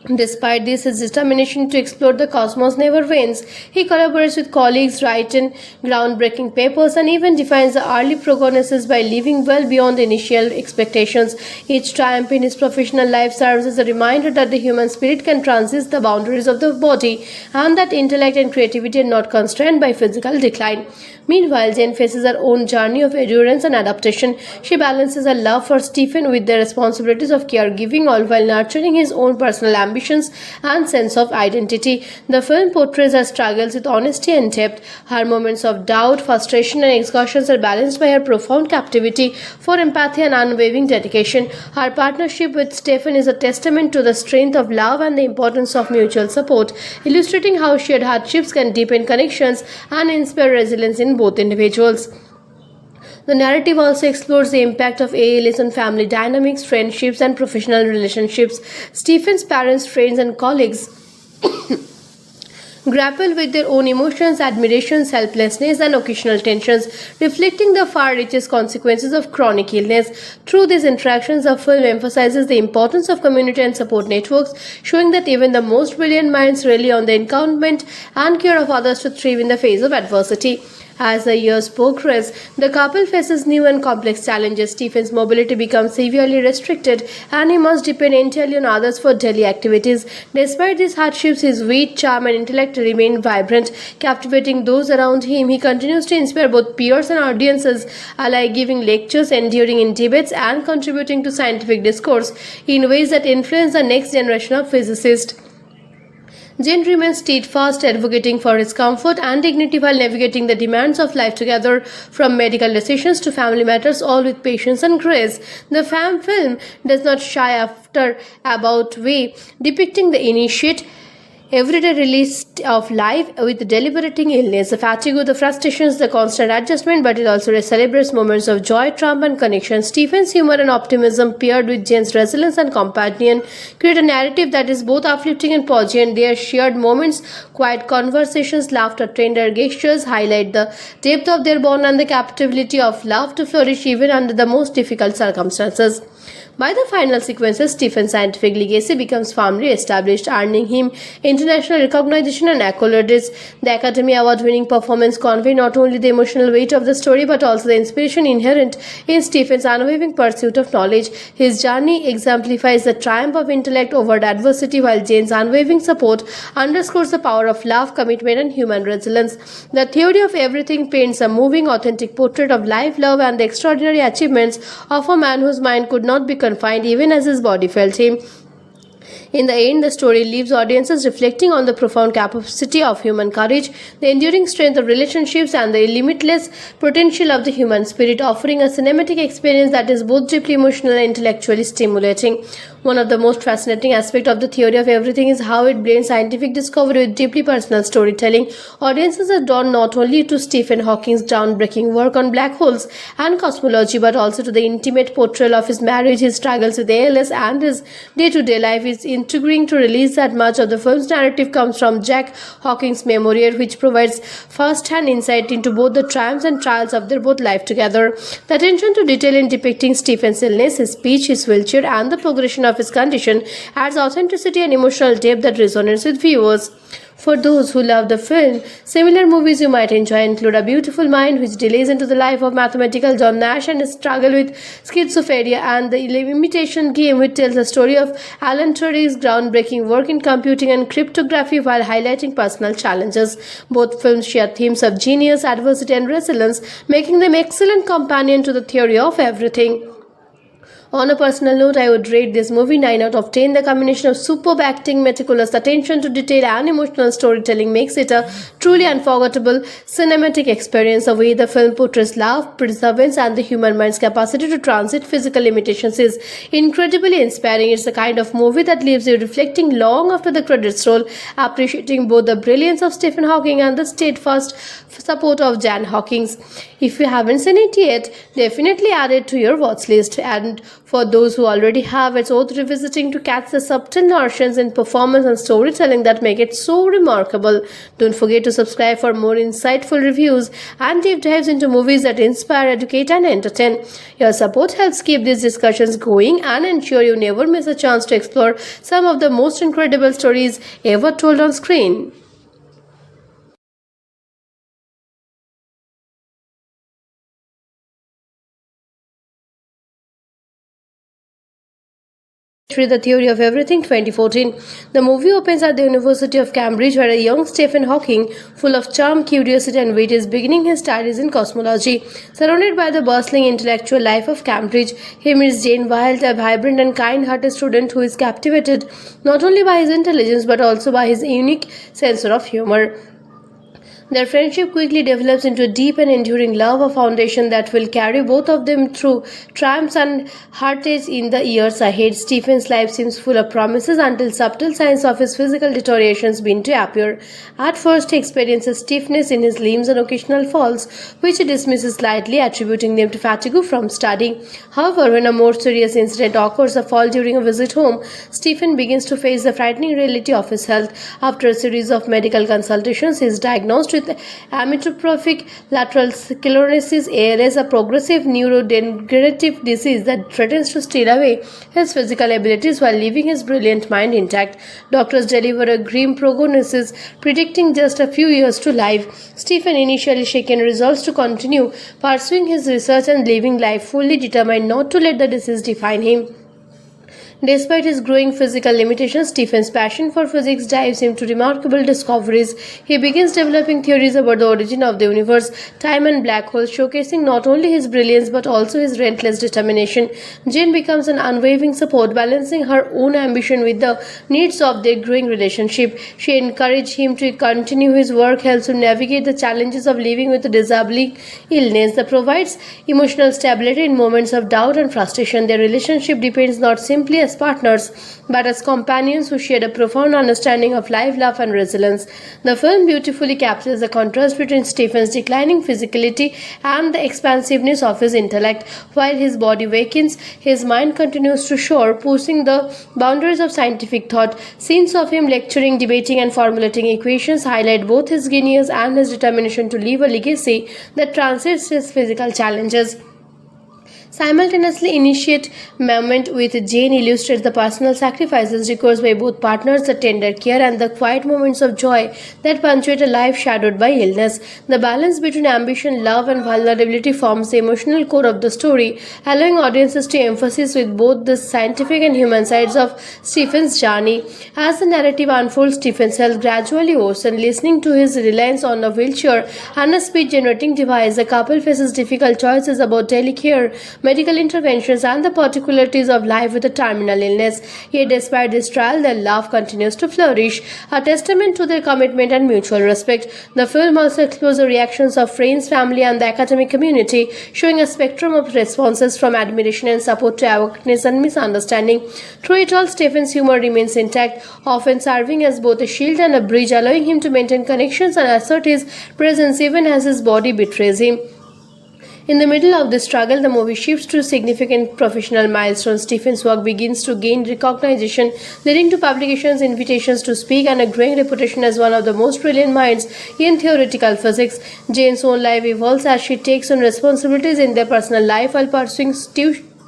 Speaker 8: Despite this, his determination to explore the cosmos never wanes. He collaborates with colleagues, writes in groundbreaking papers, and even defines the early prognosis by living well beyond the initial expectations. Each triumph in his professional life serves as a reminder that the human spirit can transcend the boundaries of the body and that intellect and creativity are not constrained by physical decline. Meanwhile, Jane faces her own journey of endurance and adaptation. She balances her love for Stephen with the responsibilities of caregiving, all while nurturing his own personal ambitions and sense of identity. The film portrays her struggles with honesty and depth. Her moments of doubt, frustration, and exhaustion are balanced by her profound captivity for empathy and unwavering dedication. Her partnership with Stephen is a testament to the strength of love and the importance of mutual support, illustrating how shared hardships can deepen connections and inspire resilience in both individuals. The narrative also explores the impact of ALS on family dynamics, friendships, and professional relationships. Stephen's parents, friends, and colleagues grapple with their own emotions, admirations, helplessness, and occasional tensions, reflecting the far-reaching consequences of chronic illness. Through these interactions, the film emphasizes the importance of community and support networks, showing that even the most brilliant minds rely on the encouragement and care of others to thrive in the face of adversity. As the years progress, the couple faces new and complex challenges. Stephen's mobility becomes severely restricted and he must depend entirely on others for daily activities. Despite these hardships, his wit, charm, and intellect remain vibrant, captivating those around him. He continues to inspire both peers and audiences alike, giving lectures, enduring in debates, and contributing to scientific discourse in ways that influence the next generation of physicists. Jane remains steadfast, advocating for his comfort and dignity while navigating the demands of life together, from medical decisions to family matters, all with patience and grace. The film does not shy after about way, depicting the initiate everyday release of life with deliberating illness, the fatigue, the frustrations, the constant adjustment, but it also celebrates moments of joy, triumph, and connection. Stephen's humor and optimism, paired with Jane's resilience and companion, create a narrative that is both uplifting and poignant. Their shared moments, quiet conversations, laughter, tender gestures highlight the depth of their bond and the capability of love to flourish even under the most difficult circumstances. By the final sequences, Stephen's scientific legacy becomes firmly established, earning him international recognition and accolades. The Academy Award-winning performance conveys not only the emotional weight of the story but also the inspiration inherent in Stephen's unwavering pursuit of knowledge. His journey exemplifies the triumph of intellect over adversity, while Jane's unwavering support underscores the power of love, commitment, and human resilience. The Theory of Everything paints a moving, authentic portrait of life, love, and the extraordinary achievements of a man whose mind could not be confined even as his body felt him. In the end, the story leaves audiences reflecting on the profound capacity of human courage, the enduring strength of relationships, and the limitless potential of the human spirit, offering a cinematic experience that is both deeply emotional and intellectually stimulating. One of the most fascinating aspects of the Theory of Everything is how it blends scientific discovery with deeply personal storytelling. Audiences are drawn not only to Stephen Hawking's groundbreaking work on black holes and cosmology, but also to the intimate portrayal of his marriage, his struggles with ALS, and his day-to-day life. It's intriguing to realize that much of the film's narrative comes from Jack Hawking's memoir, which provides first-hand insight into both the triumphs and trials of their both life together. The attention to detail in depicting Stephen's illness, his speech, his wheelchair, and the progression of his condition adds authenticity and emotional depth that resonates with viewers. For those who love the film, similar movies you might enjoy include A Beautiful Mind, which delays into the life of mathematical John Nash and his struggle with schizophrenia, and The Imitation Game, which tells the story of Alan Turing's groundbreaking work in computing and cryptography while highlighting personal challenges. Both films share themes of genius, adversity, and resilience, making them excellent companion to the Theory of Everything. On a personal note, I would rate this movie 9 out of 10. The combination of superb acting, meticulous attention to detail, and emotional storytelling makes it a truly unforgettable cinematic experience. The way the film portrays love, perseverance, and the human mind's capacity to transcend physical limitations is incredibly inspiring. It's the kind of movie that leaves you reflecting long after the credits roll, appreciating both the brilliance of Stephen Hawking and the steadfast support of Jan Hawkins. If you haven't seen it yet, definitely add it to your watch list. And for those who already have. It's worth revisiting to catch the subtle nuances in performance and storytelling that make it so remarkable. Don't forget to subscribe for more insightful reviews and deep dives into movies that inspire, educate, and entertain. Your support helps keep these discussions going and ensure you never miss a chance to explore some of the most incredible stories ever told on screen. The Theory of Everything 2014. The movie opens at the University of Cambridge, where a young Stephen Hawking, full of charm, curiosity, and wit, is beginning his studies in cosmology. Surrounded by the bustling intellectual life of Cambridge, he meets Jane Wilde, a vibrant and kind-hearted student who is captivated not only by his intelligence but also by his unique sense of humor. Their friendship quickly develops into a deep and enduring love, a foundation that will carry both of them through triumphs and heartaches in the years ahead. Stephen's life seems full of promises until subtle signs of his physical deterioration begin to appear. At first, he experiences stiffness in his limbs and occasional falls, which he dismisses lightly, attributing them to fatigue from studying. However, when a more serious incident occurs, a fall during a visit home, Stephen begins to face the frightening reality of his health. After a series of medical consultations, he is diagnosed with amyotrophic lateral sclerosis (ALS), a progressive neurodegenerative disease that threatens to steal away his physical abilities while leaving his brilliant mind intact. Doctors deliver a grim prognosis, predicting just a few years to life. Stephen, initially shaken, resolves to continue pursuing his research and living life fully determined not to let the disease define him. Despite his growing physical limitations, Stephen's passion for physics drives him to remarkable discoveries. He begins developing theories about the origin of the universe, time, and black holes, showcasing not only his brilliance but also his relentless determination. Jane becomes an unwavering support, balancing her own ambition with the needs of their growing relationship. She encourages him to continue his work, helps him navigate the challenges of living with a disabling illness that provides emotional stability in moments of doubt and frustration. Their relationship depends not simply as partners but as companions who share a profound understanding of life, love, and resilience. The film beautifully captures the contrast between Stephen's declining physicality and the expansiveness of his intellect. While his body wakens, his mind continues to soar, pushing the boundaries of scientific thought. Scenes of him lecturing, debating, and formulating equations highlight both his genius and his determination to leave a legacy that transcends his physical challenges. Simultaneously, initiate moment with Jane illustrates the personal sacrifices required by both partners, the tender care and the quiet moments of joy that punctuate a life shadowed by illness. The balance between ambition, love, and vulnerability forms the emotional core of the story, allowing audiences to emphasize with both the scientific and human sides of Stephen's journey. As the narrative unfolds, Stephen's health gradually worsens. Listening to his reliance on a wheelchair and a speech-generating device, the couple faces difficult choices about telecare, medical interventions, and the particularities of life with a terminal illness. Yet despite this trial, their love continues to flourish, a testament to their commitment and mutual respect. The film also explores the reactions of friends, family, and the academic community, showing a spectrum of responses from admiration and support to awareness and misunderstanding. Through it all, Stephen's humor remains intact, often serving as both a shield and a bridge, allowing him to maintain connections and assert his presence even as his body betrays him. In the middle of this struggle, the movie shifts to significant professional milestones. Stephen's work begins to gain recognition, leading to publications, invitations to speak, and a growing reputation as one of the most brilliant minds in theoretical physics. Jane's own life evolves as she takes on responsibilities in their personal life while pursuing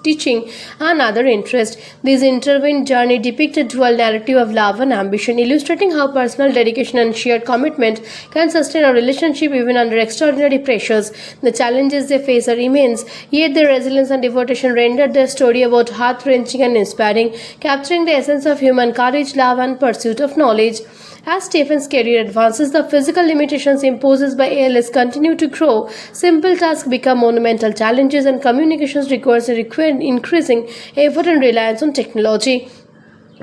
Speaker 8: teaching and other interests. This intertwined journey depicts a dual narrative of love and ambition, illustrating how personal dedication and shared commitment can sustain a relationship even under extraordinary pressures. The challenges they face are immense, yet their resilience and devotion render their story about heart-wrenching and inspiring, capturing the essence of human courage, love, and pursuit of knowledge. As Stephen's career advances, the physical limitations imposed by ALS continue to grow. Simple tasks become monumental challenges, and communications requires increasing effort and reliance on technology.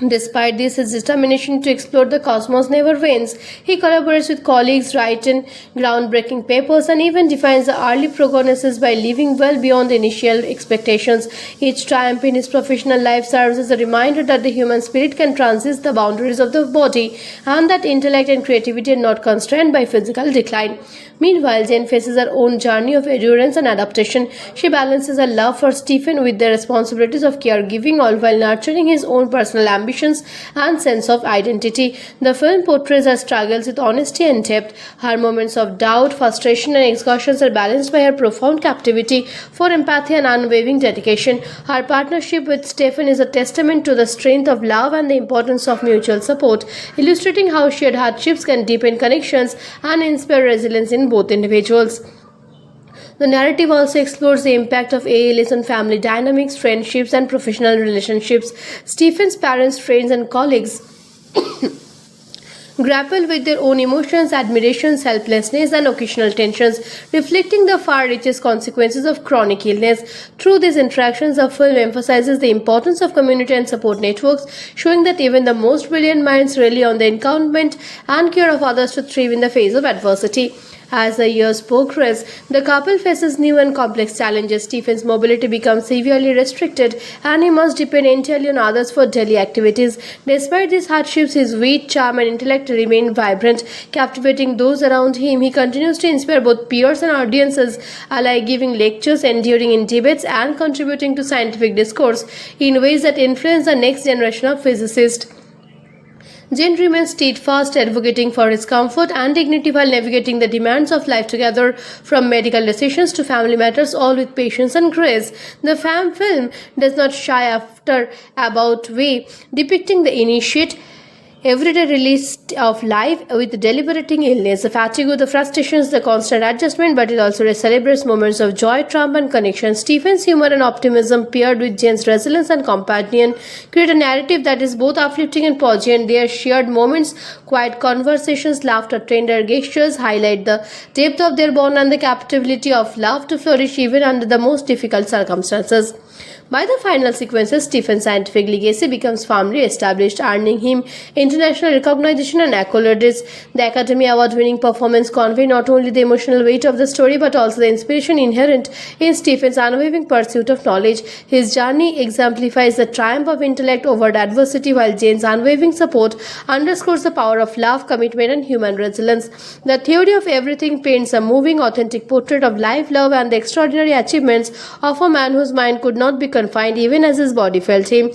Speaker 8: Despite this, his determination to explore the cosmos never wanes. He collaborates with colleagues, writes in groundbreaking papers, and even defines the early prognosis by living well beyond the initial expectations. Each triumph in his professional life serves as a reminder that the human spirit can transcend the boundaries of the body, and that intellect and creativity are not constrained by physical decline. Meanwhile, Jane faces her own journey of endurance and adaptation. She balances her love for Stephen with the responsibilities of caregiving, all while nurturing his own personal ambitions and sense of identity. The film portrays her struggles with honesty and depth. Her moments of doubt, frustration, and exhaustion are balanced by her profound captivity for empathy and unwavering dedication. Her partnership with Stephen is a testament to the strength of love and the importance of mutual support, illustrating how shared hardships can deepen connections and inspire resilience in both individuals. The narrative also explores the impact of ALS on family dynamics, friendships, and professional relationships. Stephen's parents, friends, and colleagues grapple with their own emotions, admirations, helplessness, and occasional tensions, reflecting the far-reaching consequences of chronic illness. Through these interactions, the film emphasizes the importance of community and support networks, showing that even the most brilliant minds rely on the encouragement and care of others to thrive in the face of adversity. As the years progress, the couple faces new and complex challenges. Stephen's mobility becomes severely restricted, and he must depend entirely on others for daily activities. Despite these hardships, his wit, charm, and intellect remain vibrant, captivating those around him. He continues to inspire both peers and audiences alike, giving lectures, enduring in debates, and contributing to scientific discourse in ways that influence the next generation of physicists. Jane remains steadfast, advocating for his comfort and dignity while navigating the demands of life together, from medical decisions to family matters, all with patience and grace. The film does not shy after about way, depicting the initiate everyday release of life with deliberating illness, the fatigue, the frustrations, the constant adjustment, but it also celebrates moments of joy, triumph, and connection. Stephen's humor and optimism, paired with Jane's resilience and companion, create a narrative that is both uplifting and poignant. Their shared moments, quiet conversations, laughter, tender gestures highlight the depth of their bond and the capability of love to flourish even under the most difficult circumstances. By the final sequences, Stephen's scientific legacy becomes firmly established, earning him international recognition and accolades. The Academy Award-winning performance conveys not only the emotional weight of the story but also the inspiration inherent in Stephen's unwavering pursuit of knowledge. His journey exemplifies the triumph of intellect over adversity, while Jane's unwavering support underscores the power of love, commitment, and human resilience. The Theory of Everything paints a moving, authentic portrait of life, love, and the extraordinary achievements of a man whose mind could not be confined even as his body felt him.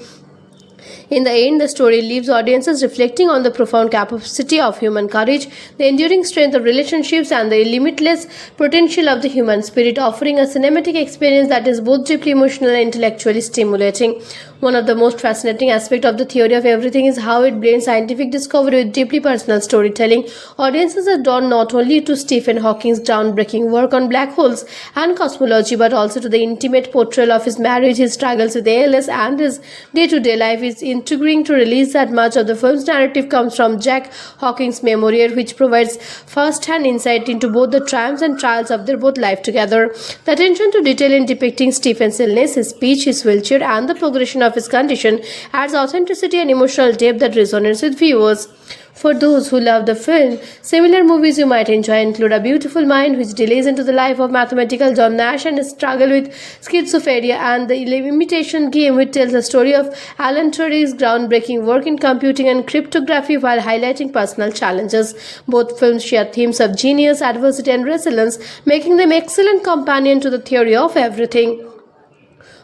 Speaker 8: In the end, the story leaves audiences reflecting on the profound capacity of human courage, the enduring strength of relationships, and the limitless potential of the human spirit, offering a cinematic experience that is both deeply emotional and intellectually stimulating. One of the most fascinating aspects of the Theory of Everything is how it blends scientific discovery with deeply personal storytelling. Audiences are drawn not only to Stephen Hawking's groundbreaking work on black holes and cosmology, but also to the intimate portrayal of his marriage, his struggles with ALS, and his day-to-day life. Is intriguing to release that much of the film's narrative comes from Jack Hawking's memoir, which provides first-hand insight into both the triumphs and trials of their both life together. The attention to detail in depicting Stephen's illness, his speech, his wheelchair, and the progression of his condition adds authenticity and emotional depth that resonates with viewers. For those who love the film, similar movies you might enjoy include A Beautiful Mind, which delays into the life of mathematical John Nash and his struggle with schizophrenia, and The Imitation Game, which tells the story of Alan Turing's groundbreaking work in computing and cryptography while highlighting personal challenges. Both films share themes of genius, adversity, and resilience, making them excellent companion to the Theory of Everything.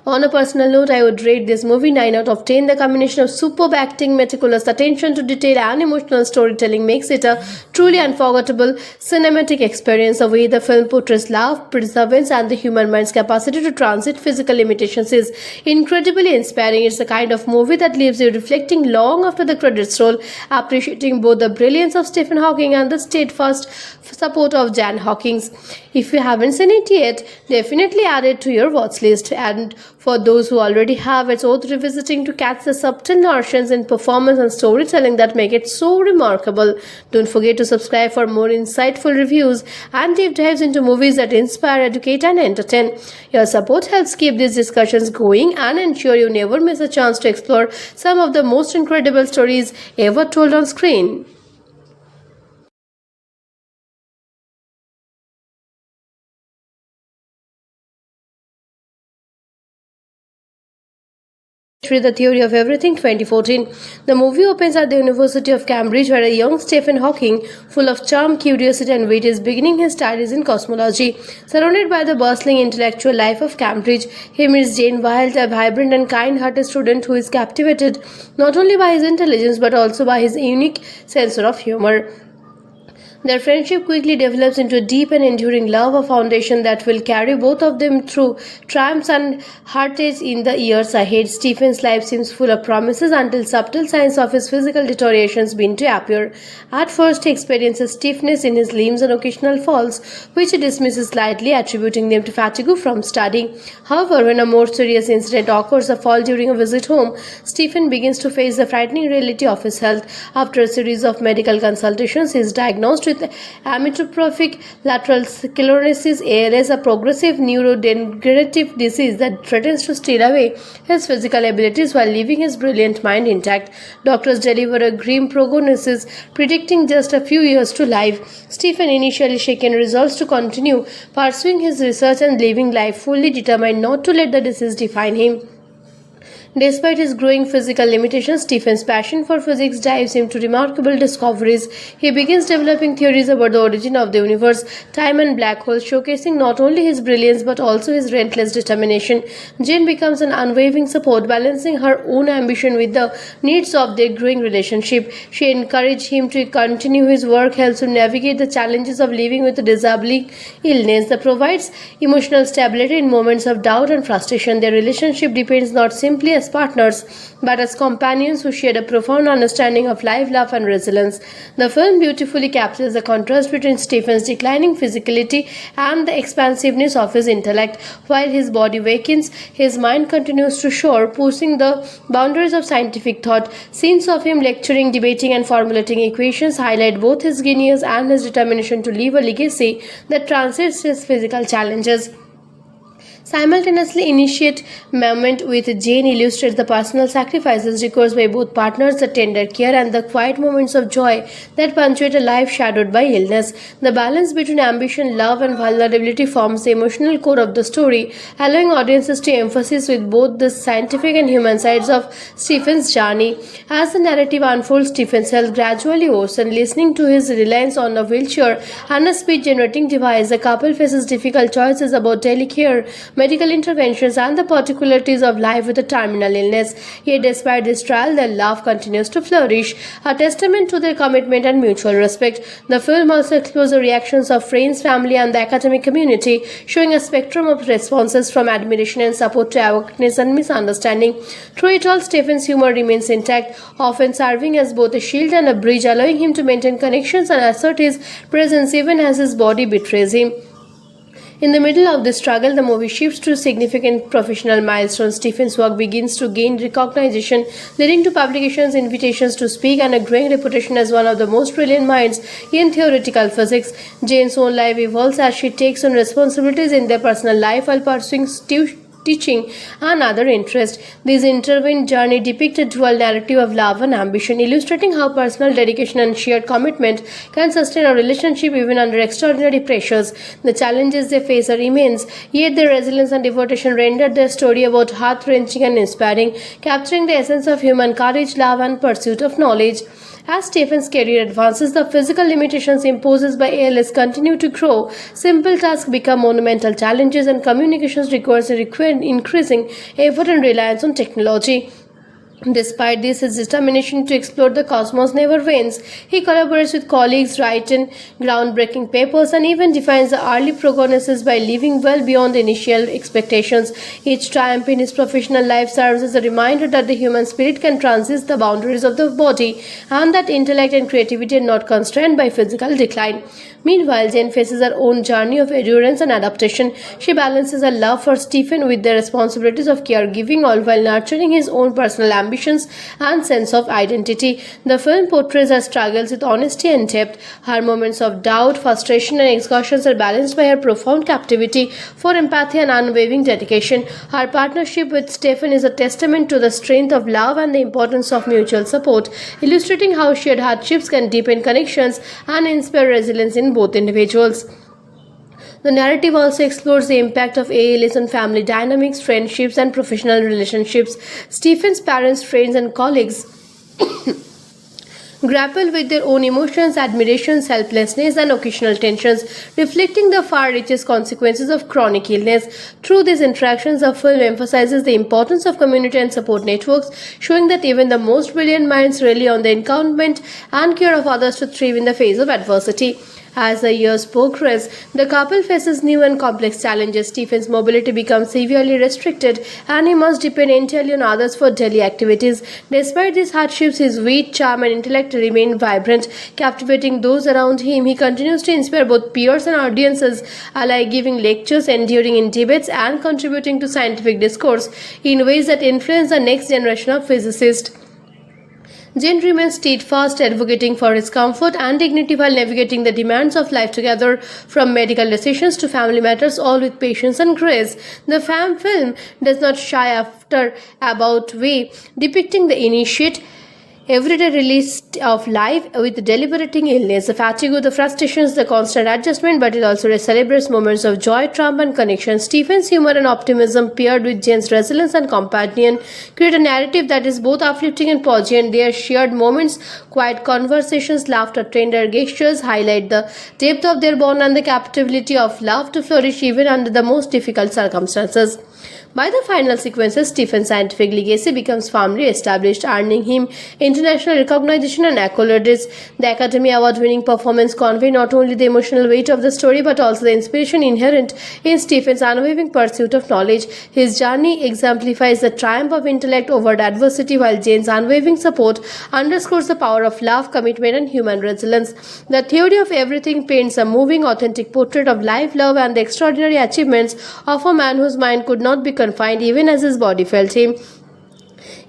Speaker 8: On a personal note, I would rate this movie 9 out of 10. The combination of superb acting, meticulous attention to detail, and emotional storytelling makes it a truly unforgettable cinematic experience. The way the film portrays love, perseverance, and the human mind's capacity to transit physical limitations is incredibly inspiring. It's the kind of movie that leaves you reflecting long after the credits roll, appreciating both the brilliance of Stephen Hawking and the steadfast support of Jan Hawkins. If you haven't seen it yet, definitely add it to your watch list. And for those who already have. It's worth revisiting to catch the subtle nuances in performance and storytelling that make it so remarkable. Don't forget to subscribe for more insightful reviews and deep dives into movies that inspire, educate, and entertain. Your support helps keep these discussions going and ensure you never miss a chance to explore some of the most incredible stories ever told on screen. The Theory of Everything 2014. The movie opens at the University of Cambridge, where a young Stephen Hawking, full of charm, curiosity, and wit, is beginning his studies in cosmology. Surrounded by the bustling intellectual life of Cambridge, he meets Jane Wilde, a vibrant and kind-hearted student who is captivated not only by his intelligence but also by his unique sense of humor. Their friendship quickly develops into a deep and enduring love, a foundation that will carry both of them through triumphs and heartaches in the years ahead. Stephen's life seems full of promises until subtle signs of his physical deterioration begin to appear. At first, he experiences stiffness in his limbs and occasional falls, which he dismisses lightly, attributing them to fatigue from studying. However, when a more serious incident occurs, a fall during a visit home, Stephen begins to face the frightening reality of his health. After a series of medical consultations, he is diagnosed with amyotrophic lateral sclerosis (ALS), a progressive neurodegenerative disease that threatens to steal away his physical abilities while leaving his brilliant mind intact. Doctors deliver a grim prognosis, predicting just a few years to life. Stephen, initially shaken, resolves to continue pursuing his research and living life fully determined not to let the disease define him. Despite his growing physical limitations, Stephen's passion for physics drives him to remarkable discoveries. He begins developing theories about the origin of the universe, time, and black holes, showcasing not only his brilliance but also his relentless determination. Jane becomes an unwavering support, balancing her own ambition with the needs of their growing relationship. She encourages him to continue his work, helps him navigate the challenges of living with a disabling illness that provides emotional stability in moments of doubt and frustration. Their relationship depends not simply as partners but as companions who share a profound understanding of life, love, and resilience. The film beautifully captures the contrast between Stephen's declining physicality and the expansiveness of his intellect. While his body wakens, his mind continues to soar, pushing the boundaries of scientific thought. Scenes of him lecturing, debating, and formulating equations highlight both his genius and his determination to leave a legacy that transcends his physical challenges. Simultaneously, initiate moment with Jane illustrates the personal sacrifices required by both partners, the tender care and the quiet moments of joy that punctuate a life shadowed by illness. The balance between ambition, love, and vulnerability forms the emotional core of the story, allowing audiences to emphasize with both the scientific and human sides of Stephen's journey. As the narrative unfolds, Stephen's health gradually worsens. Listening to his reliance on a wheelchair and a speech-generating device, the couple faces difficult choices about daily care, medical interventions, and the particularities of life with a terminal illness. Yet despite this trial, their love continues to flourish, a testament to their commitment and mutual respect. The film also explores the reactions of friends, family, and the academic community, showing a spectrum of responses from admiration and support to awareness and misunderstanding. Through it all, Stephen's humor remains intact, often serving as both a shield and a bridge, allowing him to maintain connections and assert his presence even as his body betrays him. In the middle of this struggle, the movie shifts to significant professional milestones. Stephen's work begins to gain recognition, leading to publications, invitations to speak, and a growing reputation as one of the most brilliant minds in theoretical physics. Jane's own life evolves as she takes on responsibilities in their personal life while pursuing teaching and other interests. This intertwined journey depicts a dual narrative of love and ambition, illustrating how personal dedication and shared commitment can sustain a relationship even under extraordinary pressures. The challenges they face are immense, yet their resilience and devotion render their story about heart-wrenching and inspiring, capturing the essence of human courage, love, and pursuit of knowledge. As Stephen's career advances, the physical limitations imposed by ALS continue to grow. Simple tasks become monumental challenges, and communications requires increasing effort and reliance on technology. Despite this, his determination to explore the cosmos never wanes. He collaborates with colleagues, writes in groundbreaking papers, and even defines the early prognosis by living well beyond initial expectations. Each triumph in his professional life serves as a reminder that the human spirit can transcend the boundaries of the body and that intellect and creativity are not constrained by physical decline. Meanwhile, Jane faces her own journey of endurance and adaptation. She balances her love for Stephen with the responsibilities of caregiving, all while nurturing his own personal ambitions and sense of identity. The film portrays her struggles with honesty and depth. Her moments of doubt, frustration, and exhaustion are balanced by her profound captivity for empathy and unwavering dedication. Her partnership with Stephen is a testament to the strength of love and the importance of mutual support, illustrating how shared hardships can deepen connections and inspire resilience in both individuals. The narrative also explores the impact of ALS on family dynamics, friendships, and professional relationships. Stephen's parents, friends, and colleagues grapple with their own emotions, admirations, helplessness, and occasional tensions, reflecting the far-reaching consequences of chronic illness. Through these interactions, the film emphasizes the importance of community and support networks, showing that even the most brilliant minds rely on the encouragement and care of others to thrive in the face of adversity. As the years progress, the couple faces new and complex challenges. Stephen's mobility becomes severely restricted and he must depend entirely on others for daily activities. Despite these hardships, his wit, charm, and intellect remain vibrant, captivating those around him. He continues to inspire both peers and audiences alike, giving lectures, enduring in debates, and contributing to scientific discourse in ways that influence the next generation of physicists. Jane remains steadfast, advocating for his comfort and dignity while navigating the demands of life together, from medical decisions to family matters, all with patience and grace. The film does not shy after about way, depicting the initiate everyday release of life with deliberating illness, the fatigue, the frustrations, the constant adjustment, but it also celebrates moments of joy, triumph, and connection. Stephen's humor and optimism, paired with Jane's resilience and compassion, create a narrative that is both uplifting and poignant. Their shared moments, quiet conversations, laughter, tender gestures highlight the depth of their bond and the capability of love to flourish even under the most difficult circumstances. By the final sequences, Stephen's scientific legacy becomes firmly established, earning him international recognition and accolades. The Academy Award-winning performance conveys not only the emotional weight of the story but also the inspiration inherent in Stephen's unwavering pursuit of knowledge. His journey exemplifies the triumph of intellect over adversity, while Jane's unwavering support underscores the power of love, commitment, and human resilience. The Theory of Everything paints a moving, authentic portrait of life, love, and the extraordinary achievements of a man whose mind could not be confined even as his body felt him.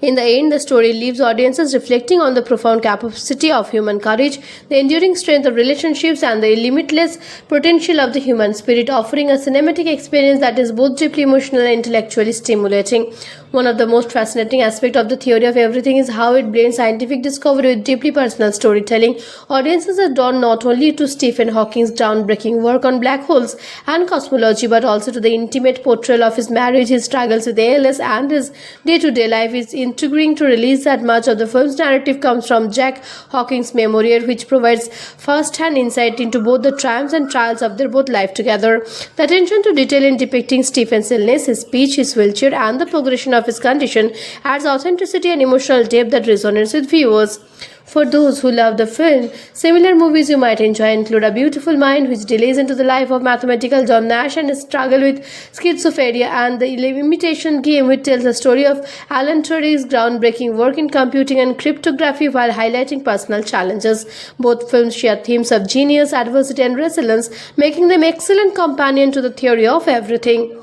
Speaker 8: In the end, the story leaves audiences reflecting on the profound capacity of human courage, the enduring strength of relationships, and the limitless potential of the human spirit, offering a cinematic experience that is both deeply emotional and intellectually stimulating. One of the most fascinating aspects of the Theory of Everything is how it blends scientific discovery with deeply personal storytelling. Audiences are drawn not only to Stephen Hawking's groundbreaking work on black holes and cosmology, but also to the intimate portrayal of his marriage, his struggles with ALS, and his day-to-day life. Is intriguing to release that much of the film's narrative comes from Jack Hawking's memoir, which provides first-hand insight into both the triumphs and trials of their both life together. The attention to detail in depicting Stephen's illness, his speech, his wheelchair, and the progression of his condition adds authenticity and emotional depth that resonates with viewers. For those who love the film, similar movies you might enjoy include A Beautiful Mind, which delays into the life of mathematical John Nash and his struggle with schizophrenia, and The Imitation Game, which tells the story of Alan Tudyk's groundbreaking work in computing and cryptography while highlighting personal challenges. Both films share themes of genius, adversity, and resilience, making them excellent companion to the Theory of Everything.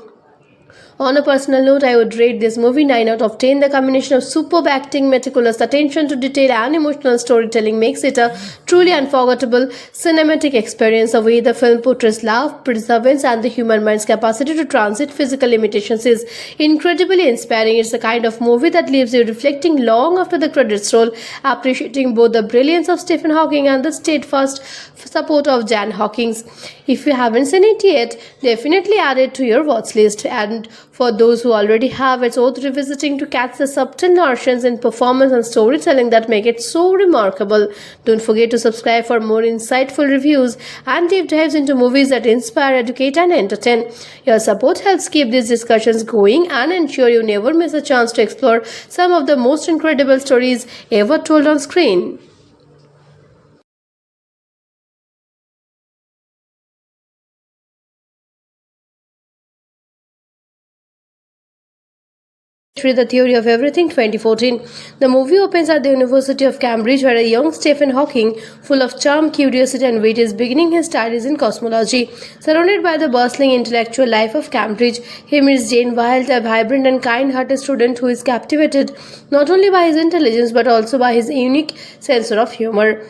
Speaker 8: On a personal note, I would rate this movie 9 out of 10. The combination of superb acting, meticulous attention to detail, and emotional storytelling makes it a truly unforgettable cinematic experience. The way the film portrays love, perseverance, and the human mind's capacity to transit physical limitations is incredibly inspiring. It's the kind of movie that leaves you reflecting long after the credits roll, appreciating both the brilliance of Stephen Hawking and the steadfast support of Jan Hawkins. If you haven't seen it yet, definitely add it to your watch list. And for those who already have. It's worth revisiting to catch the subtle nuances in performance and storytelling that make it so remarkable. Don't forget to subscribe for more insightful reviews and deep dives into movies that inspire, educate, and entertain. Your support helps keep these discussions going and ensure you never miss a chance to explore some of the most incredible stories ever told on screen. The Theory of Everything 2014. The movie opens at the University of Cambridge, where a young Stephen Hawking, full of charm, curiosity, and wit, is beginning his studies in cosmology. Surrounded by the bustling intellectual life of Cambridge, he meets Jane Wilde, a vibrant and kind-hearted student who is captivated not only by his intelligence but also by his unique sense of humor.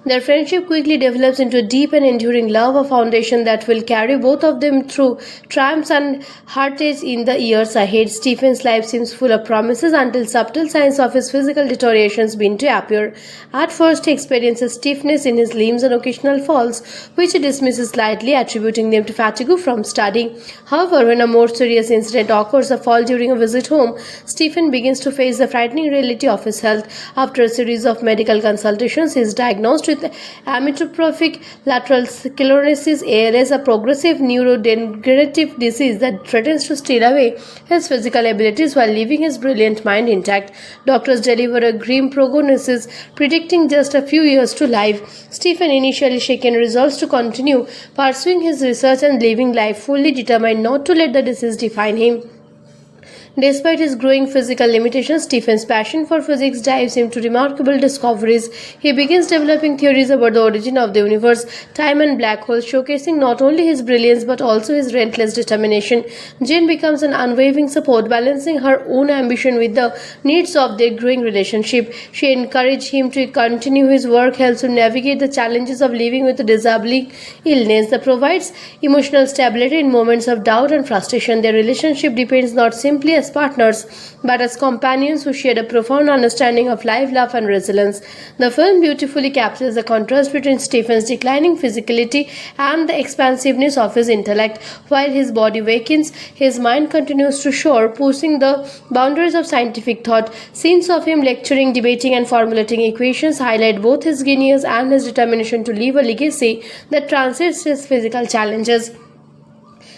Speaker 8: Their friendship quickly develops into a deep and enduring love, a foundation that will carry both of them through triumphs and heartaches in the years ahead. Stephen's life seems full of promises until subtle signs of his physical deterioration begin to appear. At first, he experiences stiffness in his limbs and occasional falls, which he dismisses lightly, attributing them to fatigue from studying. However, when a more serious incident occurs, a fall during a visit home, Stephen begins to face the frightening reality of his health. After a series of medical consultations, he is diagnosed with amyotrophic lateral sclerosis (ALS), a progressive neurodegenerative disease that threatens to steal away his physical abilities while leaving his brilliant mind intact. Doctors deliver a grim prognosis, predicting just a few years to life. Stephen, initially shaken, resolves to continue pursuing his research and living life fully determined not to let the disease define him. Despite his growing physical limitations, Stephen's passion for physics drives him to remarkable discoveries. He begins developing theories about the origin of the universe, time, and black holes, showcasing not only his brilliance but also his relentless determination. Jane becomes an unwavering support, balancing her own ambition with the needs of their growing relationship. She encourages him to continue his work, helps him navigate the challenges of living with a disabling illness that provides emotional stability in moments of doubt and frustration. Their relationship depends not simply as partners but as companions who share a profound understanding of life, love, and resilience. The film beautifully captures the contrast between Stephen's declining physicality and the expansiveness of his intellect. While his body wakens, his mind continues to soar, pushing the boundaries of scientific thought. Scenes of him lecturing, debating, and formulating equations highlight both his genius and his determination to leave a legacy that transcends his physical challenges.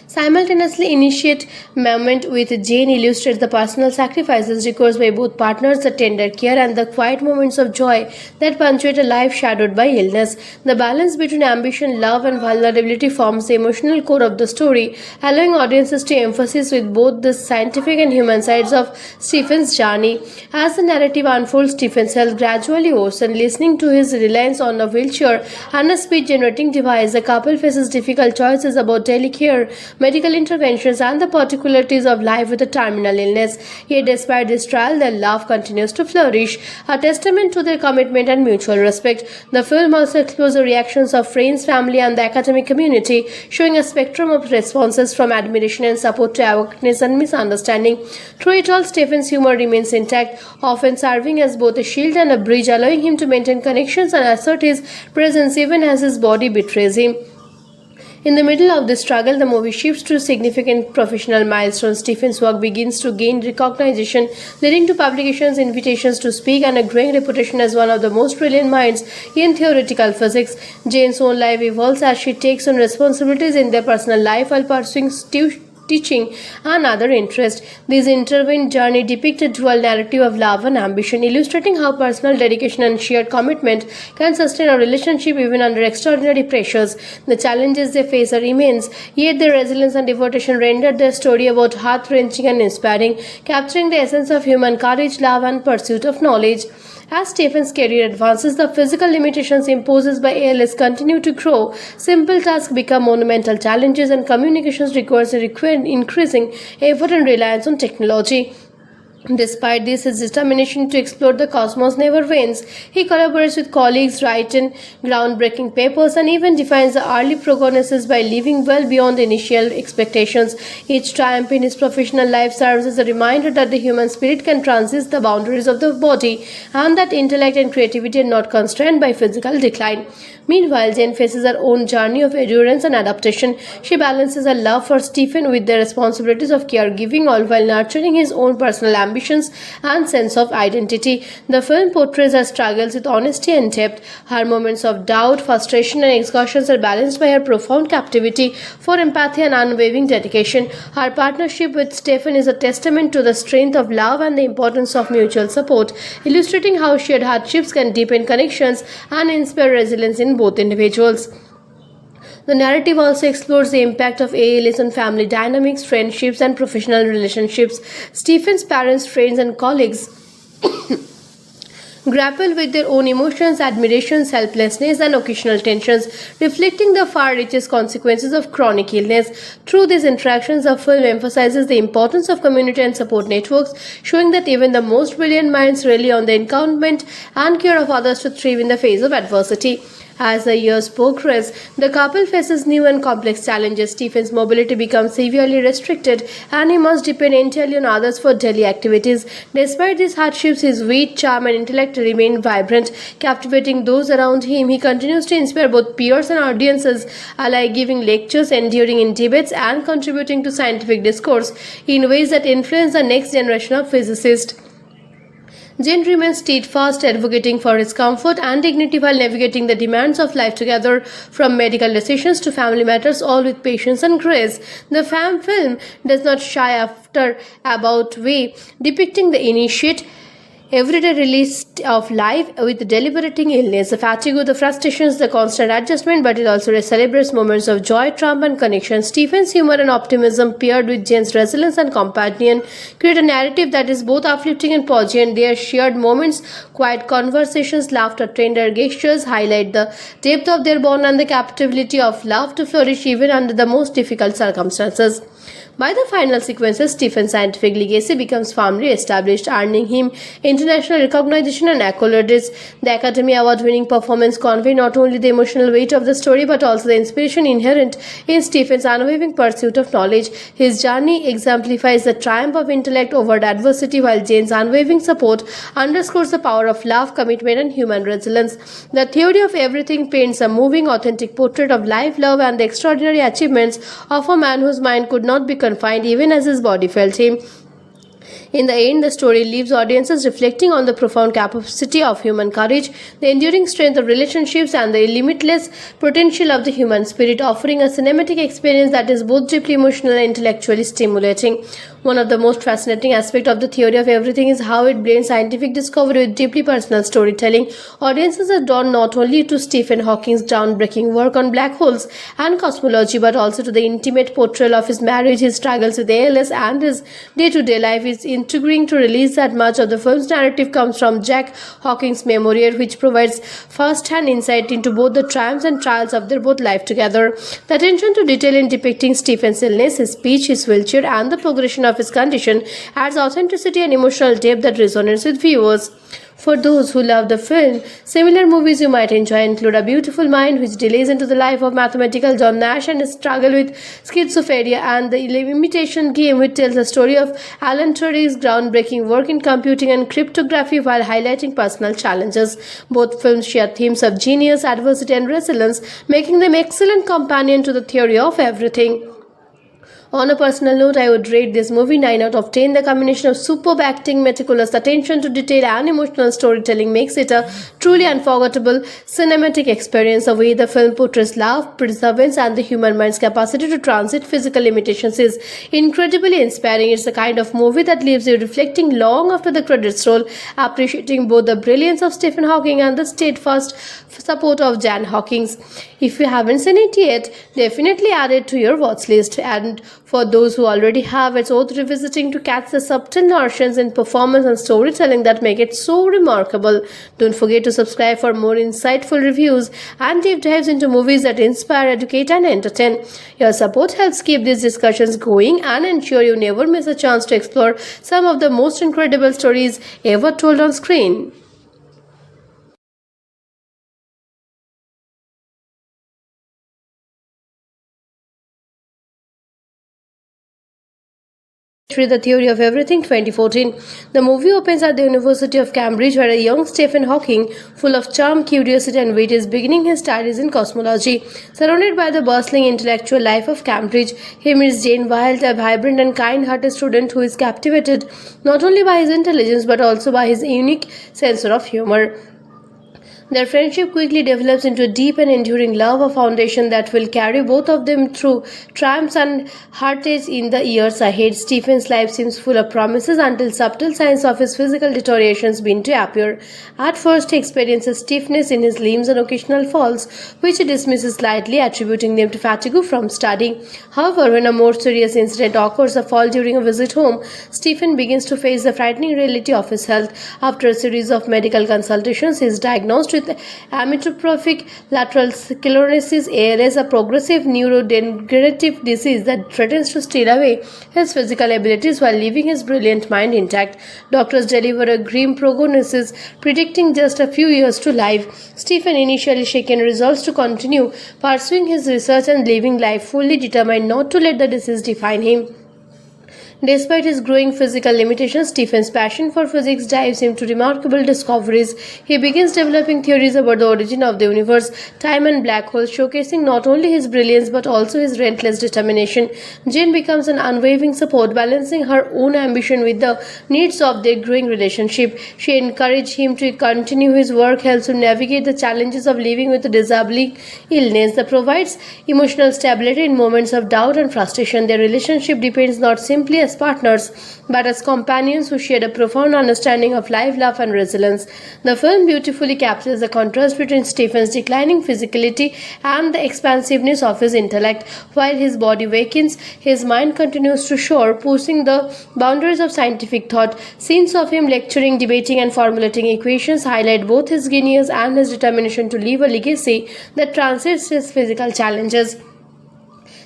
Speaker 8: Simultaneously, initiate moment with Jane illustrates the personal sacrifices required by both partners, the tender care and the quiet moments of joy that punctuate a life shadowed by illness. The balance between ambition, love, and vulnerability forms the emotional core of the story, allowing audiences to emphasize with both the scientific and human sides of Stephen's journey. As the narrative unfolds, Stephen's health gradually worsens. Listening to his reliance on a wheelchair and a speech-generating device, the couple faces difficult choices about daily care, medical interventions, and the particularities of life with a terminal illness. Yet despite this trial, their love continues to flourish, a testament to their commitment and mutual respect. The film also explores the reactions of friends, family, and the academic community, showing a spectrum of responses from admiration and support to awareness and misunderstanding. Through it all, Stephen's humor remains intact, often serving as both a shield and a bridge, allowing him to maintain connections and assert his presence even as his body betrays him. In the middle of this struggle, the movie shifts to significant professional milestones. Stephen's work begins to gain recognition, leading to publications, invitations to speak, and a growing reputation as one of the most brilliant minds in theoretical physics. Jane's own life evolves as she takes on responsibilities in their personal life while pursuing teaching and other interests. This intertwined journey depicts a dual narrative of love and ambition, illustrating how personal dedication and shared commitment can sustain a relationship even under extraordinary pressures. The challenges they face are immense, yet their resilience and devotion render their story about heart-wrenching and inspiring, capturing the essence of human courage, love, and pursuit of knowledge. As Stephen's career advances, the physical limitations imposed by ALS continue to grow. Simple tasks become monumental challenges, and communications requires increasing effort and reliance on technology. Despite this, his determination to explore the cosmos never wanes. He collaborates with colleagues, writes in groundbreaking papers, and even defines the early prognosis by living well beyond the initial expectations. Each triumph in his professional life serves as a reminder that the human spirit can transcend the boundaries of the body and that intellect and creativity are not constrained by physical decline. Meanwhile, Jane faces her own journey of endurance and adaptation. She balances her love for Stephen with the responsibilities of caregiving, all while nurturing his own personal ambitions and sense of identity. The film portrays her struggles with honesty and depth. Her moments of doubt, frustration, and exhaustion are balanced by her profound captivity for empathy and unwavering dedication. Her partnership with Stephen is a testament to the strength of love and the importance of mutual support, illustrating how shared hardships can deepen connections and inspire resilience in both individuals. The narrative also explores the impact of ALS on family dynamics, friendships, and professional relationships. Stephen's parents, friends, and colleagues grapple with their own emotions, admirations, helplessness, and occasional tensions, reflecting the far-reaching consequences of chronic illness. Through these interactions, the film emphasizes the importance of community and support networks, showing that even the most brilliant minds rely on the encouragement and care of others to thrive in the face of adversity. As the years progress, the couple faces new and complex challenges. Stephen's mobility becomes severely restricted and he must depend entirely on others for daily activities. Despite these hardships, his wit, charm, and intellect remain vibrant, captivating those around him. He continues to inspire both peers and audiences alike, giving lectures, enduring in debates, and contributing to scientific discourse in ways that influence the next generation of physicists. Jane remains steadfast, advocating for his comfort and dignity while navigating the demands of life together, from medical decisions to family matters, all with patience and grace. The film does not shy after about way, depicting the initiate everyday release of life with deliberating illness, the fatigue, the frustrations, the constant adjustment, but it also celebrates moments of joy, triumph, and connection. Stephen's humor and optimism, paired with Jane's resilience and companion, create a narrative that is both uplifting and poignant. Their shared moments, quiet conversations, laughter, tender gestures highlight the depth of their bond and the capability of love to flourish even under the most difficult circumstances. By the final sequences, Stephen's scientific legacy becomes firmly established, earning him international recognition and accolades. The Academy Award-winning performance conveys not only the emotional weight of the story but also the inspiration inherent in Stephen's unwavering pursuit of knowledge. His journey exemplifies the triumph of intellect over adversity, while Jane's unwavering support underscores the power of love, commitment, and human resilience. The Theory of Everything paints a moving, authentic portrait of life, love, and the extraordinary achievements of a man whose mind could not be confined even as his body felt him. In the end, the story leaves audiences reflecting on the profound capacity of human courage, the enduring strength of relationships, and the limitless potential of the human spirit, offering a cinematic experience that is both deeply emotional and intellectually stimulating. One of the most fascinating aspects of the Theory of Everything is how it blends scientific discovery with deeply personal storytelling. Audiences are drawn not only to Stephen Hawking's groundbreaking work on black holes and cosmology, but also to the intimate portrayal of his marriage, his struggles with ALS, and his day-to-day life. It's intriguing to realize that much of the film's narrative comes from Jack Hawking's memoir, which provides first-hand insight into both the triumphs and trials of their both life together. The attention to detail in depicting Stephen's illness, his speech, his wheelchair, and the progression of his condition adds authenticity and emotional depth that resonates with viewers. For those who love the film, similar movies you might enjoy include A Beautiful Mind, which delays into the life of mathematical John Nash and his struggle with schizophrenia, and The Imitation Game, which tells the story of Alan Turing's groundbreaking work in computing and cryptography while highlighting personal challenges. Both films share themes of genius, adversity, and resilience, making them excellent companion to the Theory of Everything. On a personal note, I would rate this movie 9 out of 10. The combination of superb acting, meticulous attention to detail, and emotional storytelling makes it a truly unforgettable cinematic experience. The way the film portrays love, perseverance, and the human mind's capacity to transcend physical limitations is incredibly inspiring. It's the kind of movie that leaves you reflecting long after the credits roll, appreciating both the brilliance of Stephen Hawking and the steadfast support of Jan Hawkins. If you haven't seen it yet, definitely add it to your watch list. And for those who already have. It's worth revisiting to catch the subtle nuances in performance and storytelling that make it so remarkable. Don't forget to subscribe for more insightful reviews and deep dives into movies that inspire, educate, and entertain. Your support helps keep these discussions going and ensure you never miss a chance to explore some of the most incredible stories ever told on screen. The Theory of Everything 2014. The movie opens at the University of Cambridge, where a young Stephen Hawking, full of charm, curiosity, and wit, is beginning his studies in cosmology. Surrounded by the bustling intellectual life of Cambridge, he meets Jane Wilde, a vibrant and kind-hearted student who is captivated not only by his intelligence but also by his unique sense of humor. Their friendship quickly develops into a deep and enduring love, a foundation that will carry both of them through triumphs and heartaches in the years ahead. Stephen's life seems full of promises until subtle signs of his physical deterioration begin to appear. At first, he experiences stiffness in his limbs and occasional falls, which he dismisses lightly, attributing them to fatigue from studying. However, when a more serious incident occurs, a fall during a visit home, Stephen begins to face the frightening reality of his health. After a series of medical consultations, he is diagnosed with amyotrophic lateral sclerosis (ALS), a progressive neurodegenerative disease that threatens to steal away his physical abilities while leaving his brilliant mind intact. Doctors deliver a grim prognosis, predicting just a few years to life. Stephen, initially shaken, resolves to continue pursuing his research and living life fully determined not to let the disease define him. Despite his growing physical limitations, Stephen's passion for physics drives him to remarkable discoveries. He begins developing theories about the origin of the universe, time, and black holes, showcasing not only his brilliance but also his relentless determination. Jane becomes an unwavering support, balancing her own ambition with the needs of their growing relationship. She encourages him to continue his work, helps him navigate the challenges of living with a disabling illness that provides emotional stability in moments of doubt and frustration. Their relationship depends not simply as partners but as companions who share a profound understanding of life, love, and resilience. The film beautifully captures the contrast between Stephen's declining physicality and the expansiveness of his intellect. While his body wakens, his mind continues to soar, pushing the boundaries of scientific thought. Scenes of him lecturing, debating, and formulating equations highlight both his genius and his determination to leave a legacy that transcends his physical challenges.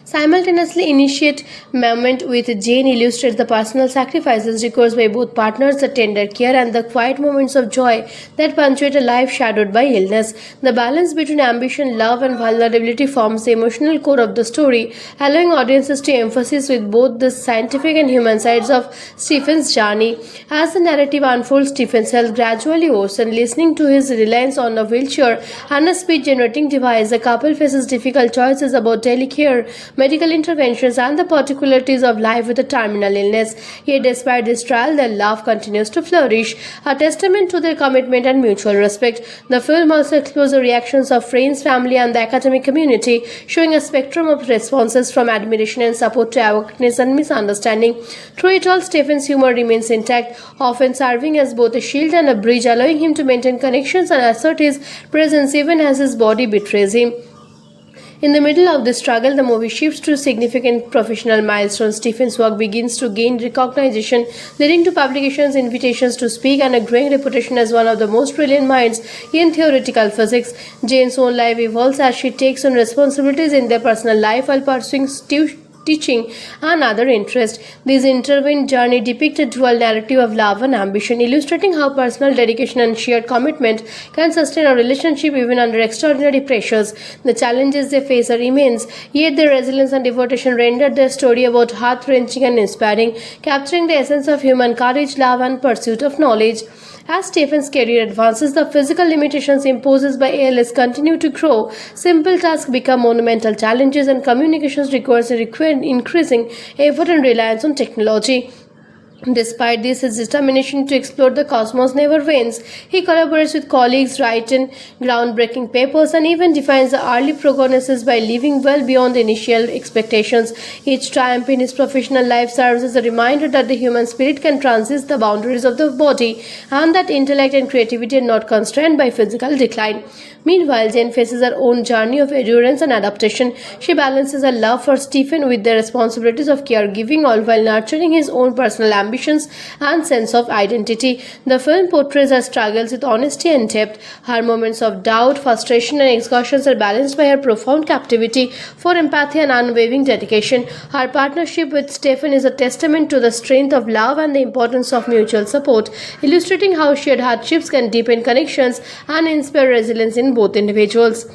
Speaker 8: Simultaneously, initiate moment with Jane illustrates the personal sacrifices required by both partners, the tender care and the quiet moments of joy that punctuate a life shadowed by illness. The balance between ambition, love, and vulnerability forms the emotional core of the story, allowing audiences to emphasize with both the scientific and human sides of Stephen's journey. As the narrative unfolds, Stephen's health gradually worsens. Listening to his reliance on a wheelchair and a speech-generating device, the couple faces difficult choices about daily care, medical interventions, and the particularities of life with a terminal illness. Yet despite this trial, their love continues to flourish, a testament to their commitment and mutual respect. The film also explores the reactions of friends, family, and the academic community, showing a spectrum of responses from admiration and support to awareness and misunderstanding. Through it all, Stephen's humor remains intact, often serving as both a shield and a bridge, allowing him to maintain connections and assert his presence even as his body betrays him. In the middle of this struggle, the movie shifts to significant professional milestones. Stephen's work begins to gain recognition, leading to publications, invitations to speak, and a growing reputation as one of the most brilliant minds in theoretical physics. Jane's own life evolves as she takes on responsibilities in their personal life while pursuing teaching and other interests. This intertwined journey depicts a dual narrative of love and ambition, illustrating how personal dedication and shared commitment can sustain a relationship even under extraordinary pressures. The challenges they face are immense, yet their resilience and devotion render their story about heart-wrenching and inspiring, capturing the essence of human courage, love, and pursuit of knowledge. As Stephen's career advances, the physical limitations imposed by ALS continue to grow. Simple tasks become monumental challenges, and communications requires increasing effort and reliance on technology. Despite this, his determination to explore the cosmos never wanes. He collaborates with colleagues, writes in groundbreaking papers, and even defines the early prognosis by living well beyond the initial expectations. Each triumph in his professional life serves as a reminder that the human spirit can transcend the boundaries of the body, and that intellect and creativity are not constrained by physical decline. Meanwhile, Jane faces her own journey of endurance and adaptation. She balances her love for Stephen with the responsibilities of caregiving, all while nurturing his own personal ambitions and sense of identity. The film portrays her struggles with honesty and depth. Her moments of doubt, frustration, and exhaustion are balanced by her profound captivity for empathy and unwavering dedication. Her partnership with Stephen is a testament to the strength of love and the importance of mutual support, illustrating how shared hardships can deepen connections and inspire resilience in both individuals.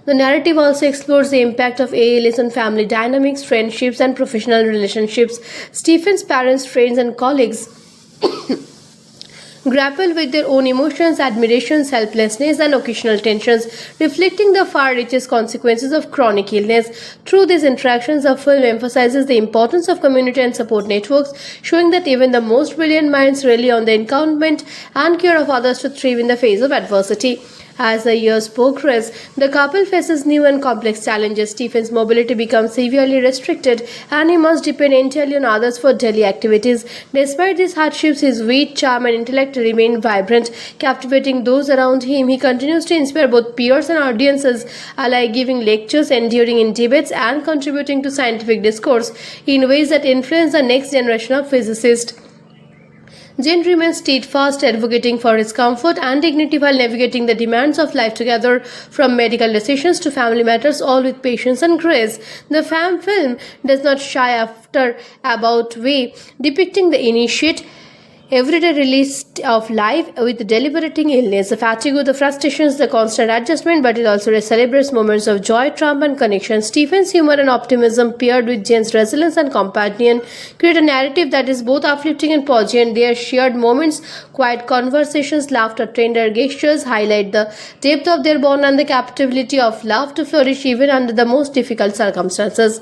Speaker 8: The narrative also explores the impact of ALS on family dynamics, friendships, and professional relationships. Stephen's parents, friends, and colleagues grapple with their own emotions, admirations, helplessness, and occasional tensions, reflecting the far-reaching consequences of chronic illness. Through these interactions, the film emphasizes the importance of community and support networks, showing that even the most brilliant minds rely on the encouragement and care of others to thrive in the face of adversity. As the years progress, the couple faces new and complex challenges. Stephen's mobility becomes severely restricted, and he must depend entirely on others for daily activities. Despite these hardships, his wit, charm, and intellect remain vibrant, captivating those around him. He continues to inspire both peers and audiences alike, giving lectures, enduring in debates, and contributing to scientific discourse in ways that influence the next generation of physicists. Jane remains steadfast, advocating for his comfort and dignity while navigating the demands of life together, from medical decisions to family matters, all with patience and grace. The film does not shy after about way, depicting the initiate everyday release of life with deliberating illness, the fatigue, the frustrations, the constant adjustment, but it also celebrates moments of joy, triumph, and connection. Stephen's humor and optimism, paired with Jane's resilience and companion, create a narrative that is both uplifting and poignant. Their shared moments, quiet conversations, laughter, tender gestures highlight the depth of their bond and the capability of love to flourish even under the most difficult circumstances.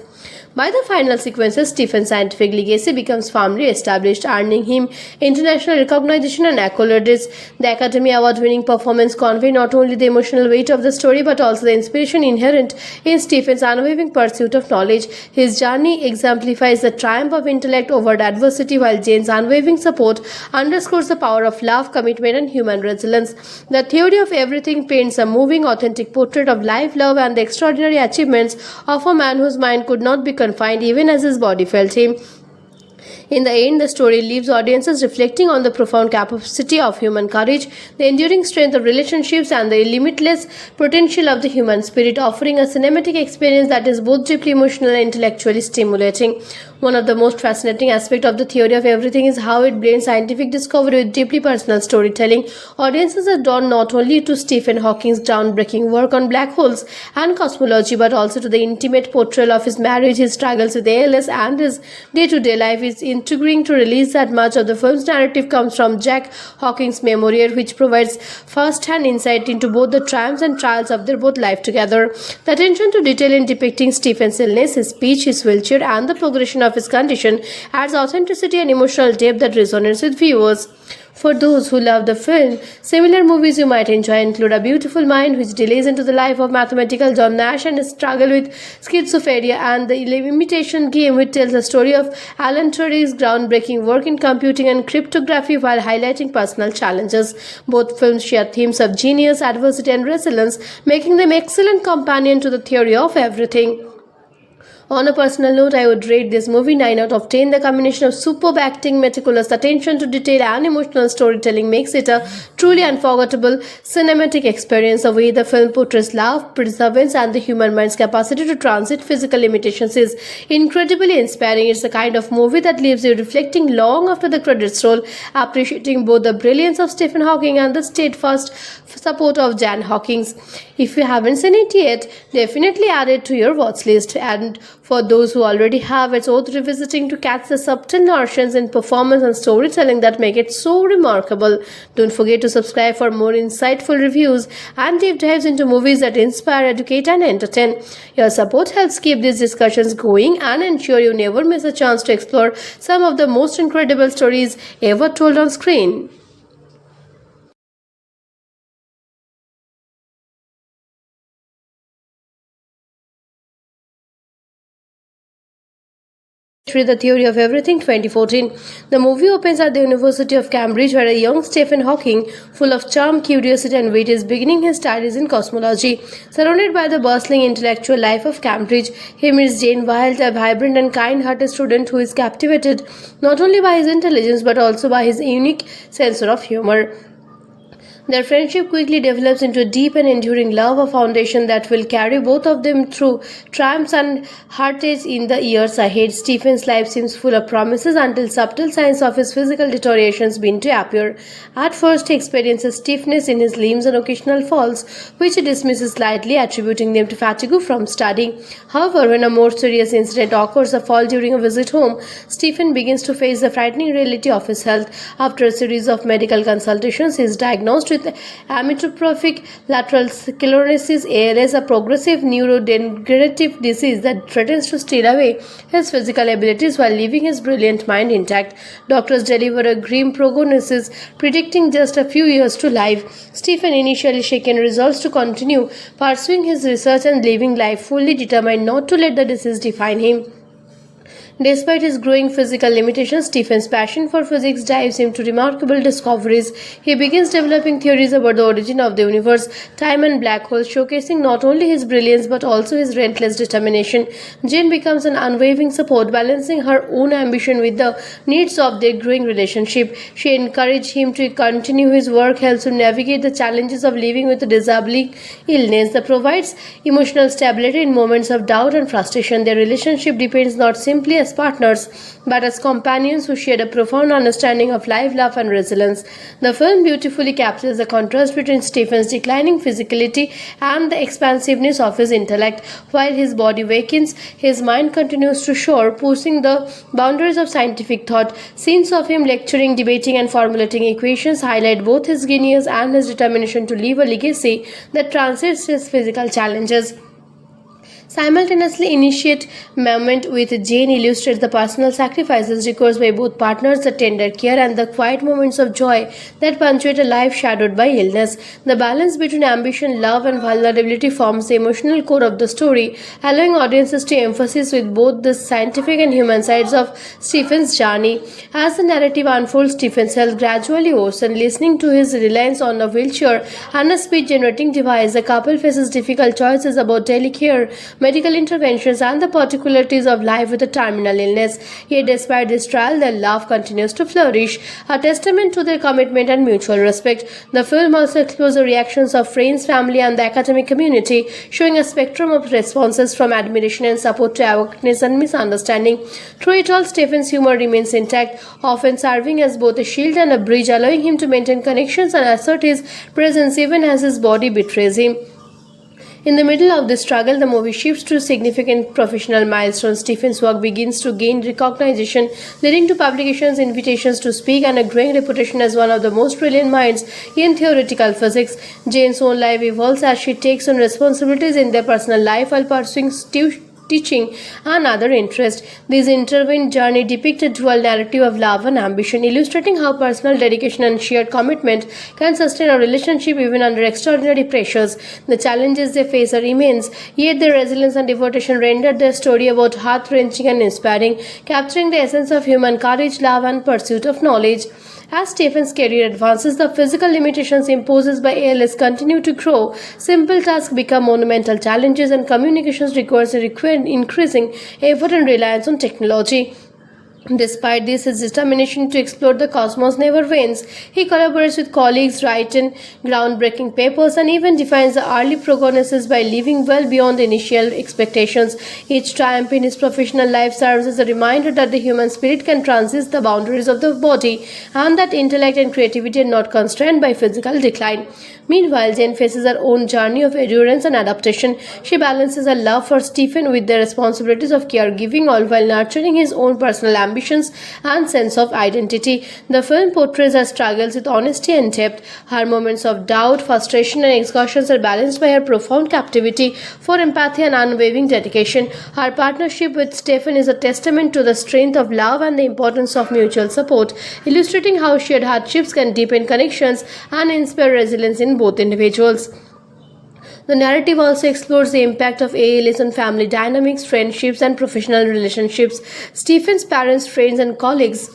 Speaker 8: By the final sequences, Stephen's scientific legacy becomes firmly established, earning him international recognition and accolades. The Academy Award-winning performance conveys not only the emotional weight of the story but also the inspiration inherent in Stephen's unwavering pursuit of knowledge. His journey exemplifies the triumph of intellect over adversity, while Jane's unwavering support underscores the power of love, commitment, and human resilience. The Theory of Everything paints a moving, authentic portrait of life, love, and the extraordinary achievements of a man whose mind could not be confined even as his body felt him. In the end, the story leaves audiences reflecting on the profound capacity of human courage, the enduring strength of relationships, and the limitless potential of the human spirit, offering a cinematic experience that is both deeply emotional and intellectually stimulating. One of the most fascinating aspects of the Theory of Everything is how it blends scientific discovery with deeply personal storytelling. Audiences are drawn not only to Stephen Hawking's groundbreaking work on black holes and cosmology, but also to the intimate portrayal of his marriage, his struggles with ALS, and his day-to-day life. Is intriguing to release that much of the film's narrative comes from Jack Hawking's memoir, which provides first-hand insight into both the triumphs and trials of their both life together. The attention to detail in depicting Stephen's illness, his speech, his wheelchair, and the progression of his condition adds authenticity and emotional depth that resonates with viewers. For those who love the film, similar movies you might enjoy include A Beautiful Mind, which delays into the life of mathematical John Nash and his struggle with schizophrenia, and The Imitation Game, which tells the story of Alan Turing's groundbreaking work in computing and cryptography while highlighting personal challenges. Both films share themes of genius, adversity, and resilience, making them excellent companion to the Theory of Everything. On a personal note, I would rate this movie 9 out of 10. The combination of superb acting, meticulous attention to detail, and emotional storytelling makes it a truly unforgettable cinematic experience. The way the film portrays love, perseverance, and the human mind's capacity to transit physical limitations is incredibly inspiring. It's the kind of movie that leaves you reflecting long after the credits roll, appreciating both the brilliance of Stephen Hawking and the steadfast support of Jan Hawkins. If you haven't seen it yet, definitely add it to your watch list. And for those who already have. It's worth revisiting to catch the subtle nuances in performance and storytelling that make it so remarkable. Don't forget to subscribe for more insightful reviews and deep dives into movies that inspire, educate, and entertain. Your support helps keep these discussions going and ensure you never miss a chance to explore some of the most incredible stories ever told on screen. The Theory of Everything 2014. The movie opens at the University of Cambridge, where a young Stephen Hawking, full of charm, curiosity, and wit, is beginning his studies in cosmology. Surrounded by the bustling intellectual life of Cambridge, he meets Jane Wilde, a vibrant and kind-hearted student who is captivated not only by his intelligence but also by his unique sense of humor. Their friendship quickly develops into a deep and enduring love, a foundation that will carry both of them through triumphs and heartaches in the years ahead. Stephen's life seems full of promises until subtle signs of his physical deterioration begin to appear. At first, he experiences stiffness in his limbs and occasional falls, which he dismisses lightly, attributing them to fatigue from studying. However, when a more serious incident occurs, a fall during a visit home, Stephen begins to face the frightening reality of his health. After a series of medical consultations, he is diagnosed with amyotrophic lateral sclerosis (ALS), a progressive neurodegenerative disease that threatens to steal away his physical abilities while leaving his brilliant mind intact. Doctors deliver a grim prognosis, predicting just a few years to life. Stephen, initially shaken, resolves to continue pursuing his research and living life fully determined not to let the disease define him. Despite his growing physical limitations, Stephen's passion for physics drives him to remarkable discoveries. He begins developing theories about the origin of the universe, time, and black holes, showcasing not only his brilliance but also his relentless determination. Jane becomes an unwavering support, balancing her own ambition with the needs of their growing relationship. She encourages him to continue his work, helps him navigate the challenges of living with a disabling illness that provides emotional stability in moments of doubt and frustration. Their relationship depends not simply as partners but as companions who share a profound understanding of life, love, and resilience. The film beautifully captures the contrast between Stephen's declining physicality and the expansiveness of his intellect. While his body wakens, his mind continues to soar, pushing the boundaries of scientific thought. Scenes of him lecturing, debating, and formulating equations highlight both his genius and his determination to leave a legacy that transcends his physical challenges. Simultaneously, initiate moment with Jane illustrates the personal sacrifices required by both partners, the tender care and the quiet moments of joy that punctuate a life shadowed by illness. The balance between ambition, love, and vulnerability forms the emotional core of the story, allowing audiences to emphasize with both the scientific and human sides of Stephen's journey. As the narrative unfolds, Stephen's health gradually worsens. Listening to his reliance on a wheelchair and a speech-generating device, the couple faces difficult choices about daily care, medical interventions, and the particularities of life with a terminal illness. Yet despite this trial, their love continues to flourish, a testament to their commitment and mutual respect. The film also explores the reactions of friends, family, and the academic community, showing a spectrum of responses from admiration and support to awareness and misunderstanding. Through it all, Stephen's humor remains intact, often serving as both a shield and a bridge, allowing him to maintain connections and assert his presence even as his body betrays him. In the middle of this struggle, the movie shifts to significant professional milestones. Stephen's work begins to gain recognition, leading to publications, invitations to speak, and a growing reputation as one of the most brilliant minds in theoretical physics. Jane's own life evolves as she takes on responsibilities in their personal life while pursuing teaching and other interests. This intertwined journey depicts a dual narrative of love and ambition, illustrating how personal dedication and shared commitment can sustain a relationship even under extraordinary pressures. The challenges they face are immense, yet their resilience and devotion render their story about heart-wrenching and inspiring, capturing the essence of human courage, love, and pursuit of knowledge. As Stephen's career advances, the physical limitations imposed by ALS continue to grow. Simple tasks become monumental challenges, and communications requires increasing effort and reliance on technology. Despite this, his determination to explore the cosmos never wanes. He collaborates with colleagues, writes in groundbreaking papers, and even defines the early prognosis by living well beyond initial expectations. Each triumph in his professional life serves as a reminder that the human spirit can transcend the boundaries of the body and that intellect and creativity are not constrained by physical decline. Meanwhile, Jane faces her own journey of endurance and adaptation. She balances her love for Stephen with the responsibilities of caregiving, all while nurturing his own personal ambitions and sense of identity. The film portrays her struggles with honesty and depth. Her moments of doubt, frustration, and exhaustion are balanced by her profound captivity for empathy and unwavering dedication. Her partnership with Stephen is a testament to the strength of love and the importance of mutual support, illustrating how shared hardships can deepen connections and inspire resilience in both individuals. The narrative also explores the impact of ALS on family dynamics, friendships, and professional relationships. Stephen's parents, friends, and colleagues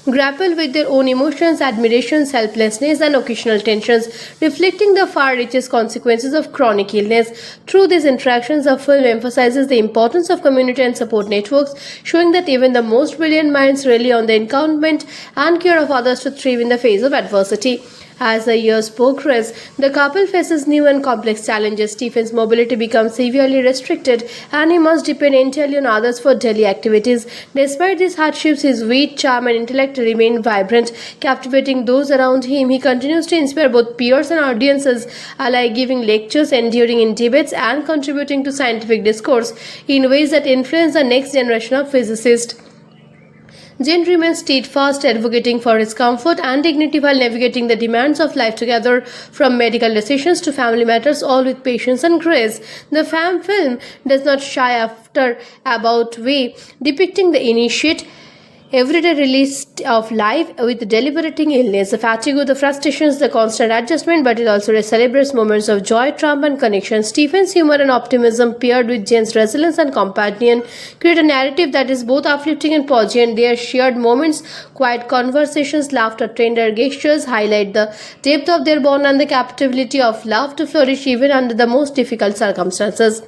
Speaker 8: grapple with their own emotions, admirations, helplessness, and occasional tensions, reflecting the far-reaching consequences of chronic illness. Through these interactions, the film emphasizes the importance of community and support networks, showing that even the most brilliant minds rely on the encouragement and care of others to thrive in the face of adversity. As the years progress, the couple faces new and complex challenges. Stephen's mobility becomes severely restricted and he must depend entirely on others for daily activities. Despite these hardships, his wit, charm, and intellect remain vibrant, captivating those around him. He continues to inspire both peers and audiences alike, giving lectures, enduring in debates, and contributing to scientific discourse in ways that influence the next generation of physicists. Jane remains steadfast, advocating for his comfort and dignity while navigating the demands of life together, from medical decisions to family matters, all with patience and grace. The film does not shy after about way, depicting the initiate everyday release of life with deliberating illness, the fatigue, the frustrations, the constant adjustment, but it also celebrates moments of joy, triumph, and connection. Stephen's humor and optimism, paired with Jane's resilience and compassion, create a narrative that is both uplifting and poignant. Their shared moments, quiet conversations, laughter, tender gestures highlight the depth of their bond and the capability of love to flourish even under the most difficult circumstances.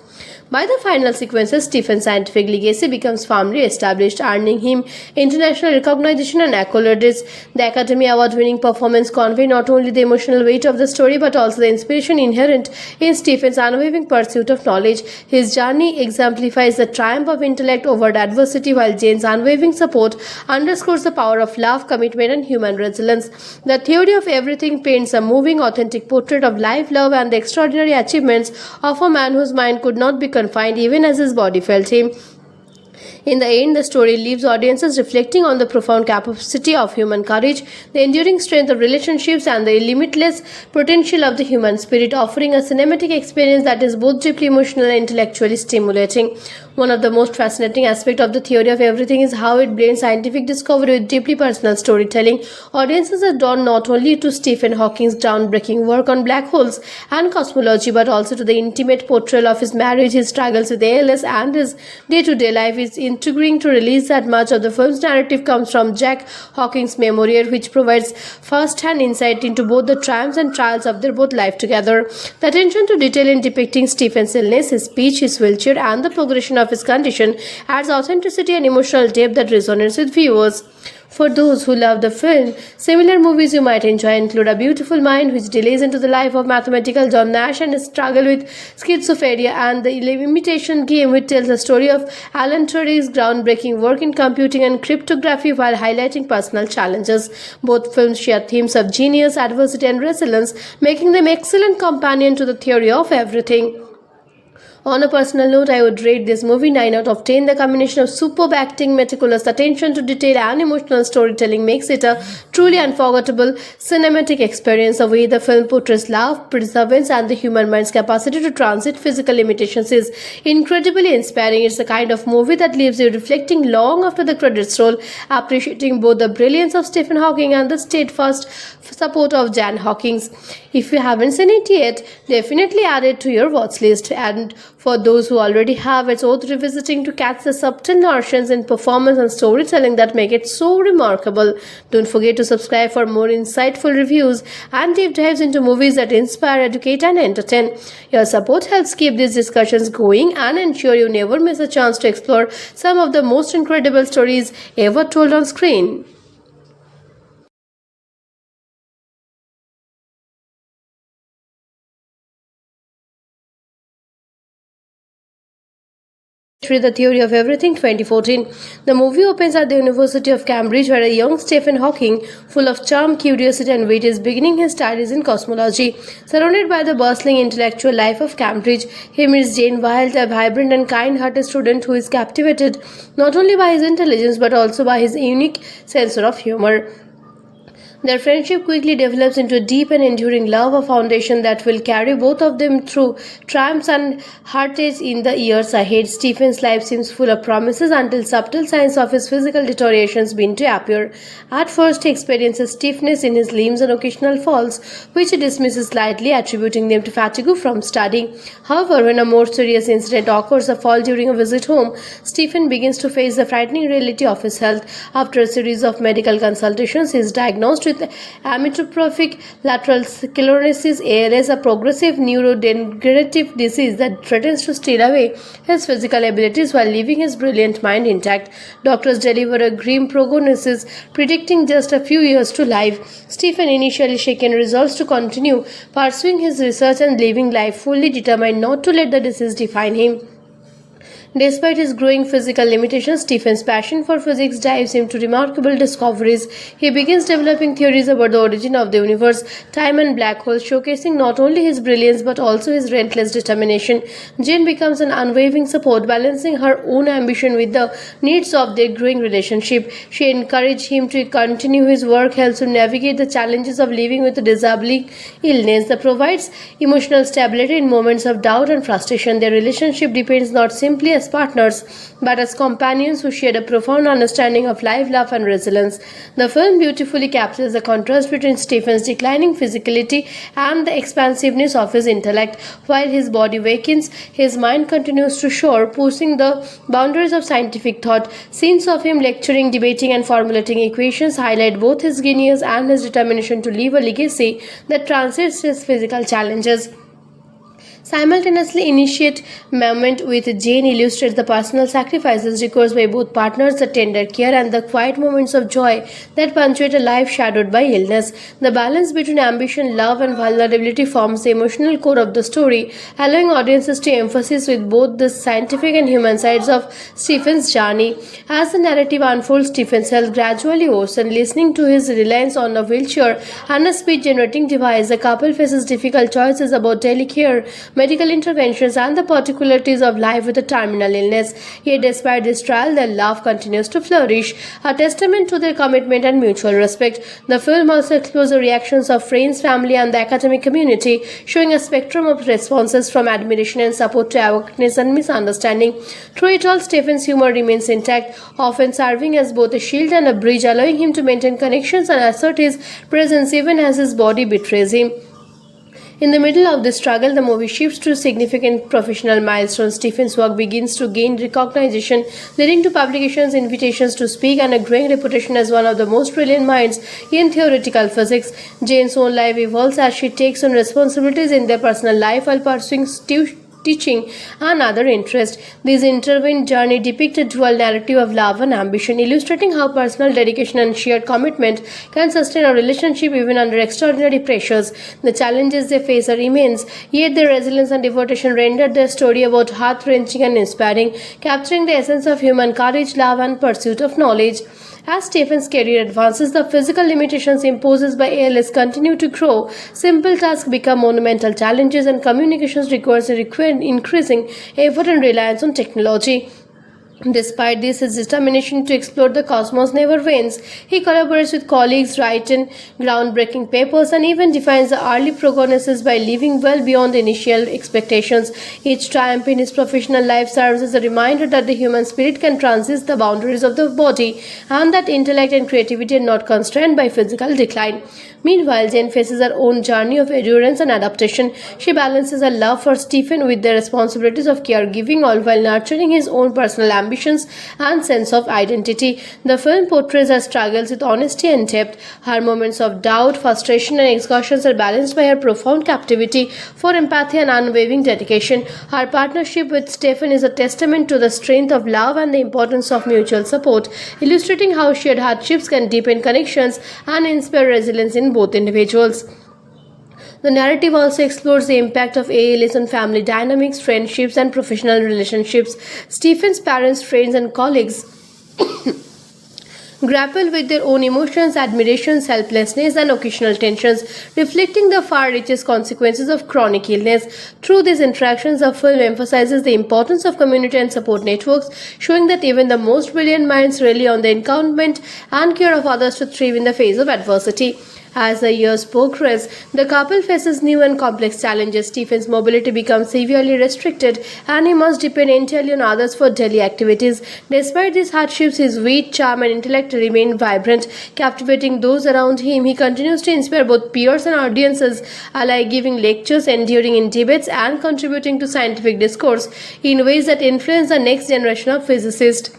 Speaker 8: By the final sequences, Stephen's scientific legacy becomes firmly established, earning him international recognition and accolades. The Academy Award-winning performance conveys not only the emotional weight of the story but also the inspiration inherent in Stephen's unwavering pursuit of knowledge. His journey exemplifies the triumph of intellect over adversity, while Jane's unwavering support underscores the power of love, commitment, and human resilience. The theory of everything paints a moving, authentic portrait of life, love, and the extraordinary achievements of a man whose mind could not be confined even as his body felt him. In the end, the story leaves audiences reflecting on the profound capacity of human courage, the enduring strength of relationships, and the limitless potential of the human spirit, offering a cinematic experience that is both deeply emotional and intellectually stimulating. One of the most fascinating aspects of the theory of everything is how it blends scientific discovery with deeply personal storytelling. Audiences are drawn not only to Stephen Hawking's groundbreaking work on black holes and cosmology, but also to the intimate portrayal of his marriage, his struggles with ALS, and his day-to-day life. Is intriguing to release that much of the film's narrative comes from Jack Hawking's memoir, which provides first-hand insight into both the triumphs and trials of their both life together. The attention to detail in depicting Stephen's illness, his speech, his wheelchair, and the progression of his condition adds authenticity and emotional depth that resonates with viewers. For those who love the film, similar movies you might enjoy include A Beautiful Mind, which delays into the life of mathematical John Nash and his struggle with schizophrenia, and The Imitation Game, which tells the story of Alan Turing's groundbreaking work in computing and cryptography while highlighting personal challenges. Both films share themes of genius, adversity, and resilience, making them excellent companion to the theory of everything. On a personal note, I would rate this movie 9 out of 10. The combination of superb acting, meticulous attention to detail, and emotional storytelling makes it a truly unforgettable cinematic experience. The way the film portrays love, perseverance, and the human mind's capacity to transit physical limitations is incredibly inspiring. It's the kind of movie that leaves you reflecting long after the credits roll, appreciating both the brilliance of Stephen Hawking and the steadfast support of Jan Hawkins. If you haven't seen it yet, definitely add it to your watch list. And for those who already have. It's worth revisiting to catch the subtle nuances in performance and storytelling that make it so remarkable. Don't forget to subscribe for more insightful reviews and deep dives into movies that inspire, educate, and entertain. Your support helps keep these discussions going and ensure you never miss a chance to explore some of the most incredible stories ever told on screen. The Theory of Everything 2014. The movie opens at the University of Cambridge, where a young Stephen Hawking, full of charm, curiosity, and wit, is beginning his studies in cosmology. Surrounded by the bustling intellectual life of Cambridge, he meets Jane Wilde, a vibrant and kind-hearted student who is captivated not only by his intelligence but also by his unique sense of humor. Their friendship quickly develops into a deep and enduring love, a foundation that will carry both of them through triumphs and heartaches in the years ahead. Stephen's life seems full of promises until subtle signs of his physical deterioration begin to appear. At first, he experiences stiffness in his limbs and occasional falls, which he dismisses lightly, attributing them to fatigue from studying. However, when a more serious incident occurs, a fall during a visit home, Stephen begins to face the frightening reality of his health. After a series of medical consultations, he is diagnosed with amyotrophic lateral sclerosis (ALS), a progressive neurodegenerative disease that threatens to steal away his physical abilities while leaving his brilliant mind intact. Doctors deliver a grim prognosis, predicting just a few years to life. Stephen, initially shaken, resolves to continue pursuing his research and living life fully determined not to let the disease define him. Despite his growing physical limitations, Stephen's passion for physics drives him to remarkable discoveries. He begins developing theories about the origin of the universe, time, and black holes, showcasing not only his brilliance but also his relentless determination. Jane becomes an unwavering support, balancing her own ambition with the needs of their growing relationship. She encourages him to continue his work, helps him navigate the challenges of living with a disabling illness that provides emotional stability in moments of doubt and frustration. Their relationship depends not simply as partners but as companions who share a profound understanding of life, love, and resilience. The film beautifully captures the contrast between Stephen's declining physicality and the expansiveness of his intellect. While his body wakens, his mind continues to soar, pushing the boundaries of scientific thought. Scenes of him lecturing, debating, and formulating equations highlight both his genius and his determination to leave a legacy that transcends his physical challenges. Simultaneously, initiate moment with Jane illustrates the personal sacrifices required by both partners, the tender care and the quiet moments of joy that punctuate a life shadowed by illness. The balance between ambition, love, and vulnerability forms the emotional core of the story, allowing audiences to emphasize with both the scientific and human sides of Stephen's journey. As the narrative unfolds, Stephen's health gradually worsens. Listening to his reliance on a wheelchair and a speech-generating device, the couple faces difficult choices about daily care, medical interventions, and the particularities of life with a terminal illness. Yet despite this trial, their love continues to flourish, a testament to their commitment and mutual respect. The film also explores the reactions of friends, family, and the academic community, showing a spectrum of responses from admiration and support to awareness and misunderstanding. Through it all, Stephen's humor remains intact, often serving as both a shield and a bridge, allowing him to maintain connections and assert his presence even as his body betrays him. In the middle of this struggle, the movie shifts to significant professional milestones. Stephen's work begins to gain recognition, leading to publications, invitations to speak, and a growing reputation as one of the most brilliant minds in theoretical physics. Jane's own life evolves as she takes on responsibilities in their personal life while pursuing teaching and other interests. This intertwined journey depicts a dual narrative of love and ambition, illustrating how personal dedication and shared commitment can sustain a relationship even under extraordinary pressures. The challenges they face are immense, yet their resilience and devotion render their story about heart-wrenching and inspiring, capturing the essence of human courage, love, and pursuit of knowledge. As Stephen's career advances, the physical limitations imposed by ALS continue to grow. Simple tasks become monumental challenges, and communications requires increasing effort and reliance on technology. Despite this, his determination to explore the cosmos never wanes. He collaborates with colleagues, writes in groundbreaking papers, and even defines the early prognosis by living well beyond the initial expectations. Each triumph in his professional life serves as a reminder that the human spirit can transcend the boundaries of the body and that intellect and creativity are not constrained by physical decline. Meanwhile, Jane faces her own journey of endurance and adaptation. She balances her love for Stephen with the responsibilities of caregiving, all while nurturing his own personal ambitions and sense of identity. The film portrays her struggles with honesty and depth. Her moments of doubt, frustration, and exhaustion are balanced by her profound captivity for empathy and unwavering dedication. Her partnership with Stephen is a testament to the strength of love and the importance of mutual support, illustrating how shared hardships can deepen connections and inspire resilience in both individuals. The narrative also explores the impact of ALS on family dynamics, friendships, and professional relationships. Stephen's parents, friends, and colleagues grapple with their own emotions, admirations, helplessness, and occasional tensions, reflecting the far-reaching consequences of chronic illness. Through these interactions, the film emphasizes the importance of community and support networks, showing that even the most brilliant minds rely on the encouragement and care of others to thrive in the face of adversity. As the years progress, the couple faces new and complex challenges. Stephen's mobility becomes severely restricted and he must depend entirely on others for daily activities. Despite these hardships, his wit, charm, and intellect remain vibrant, captivating those around him. He continues to inspire both peers and audiences alike, giving lectures, enduring in debates, and contributing to scientific discourse in ways that influence the next generation of physicists.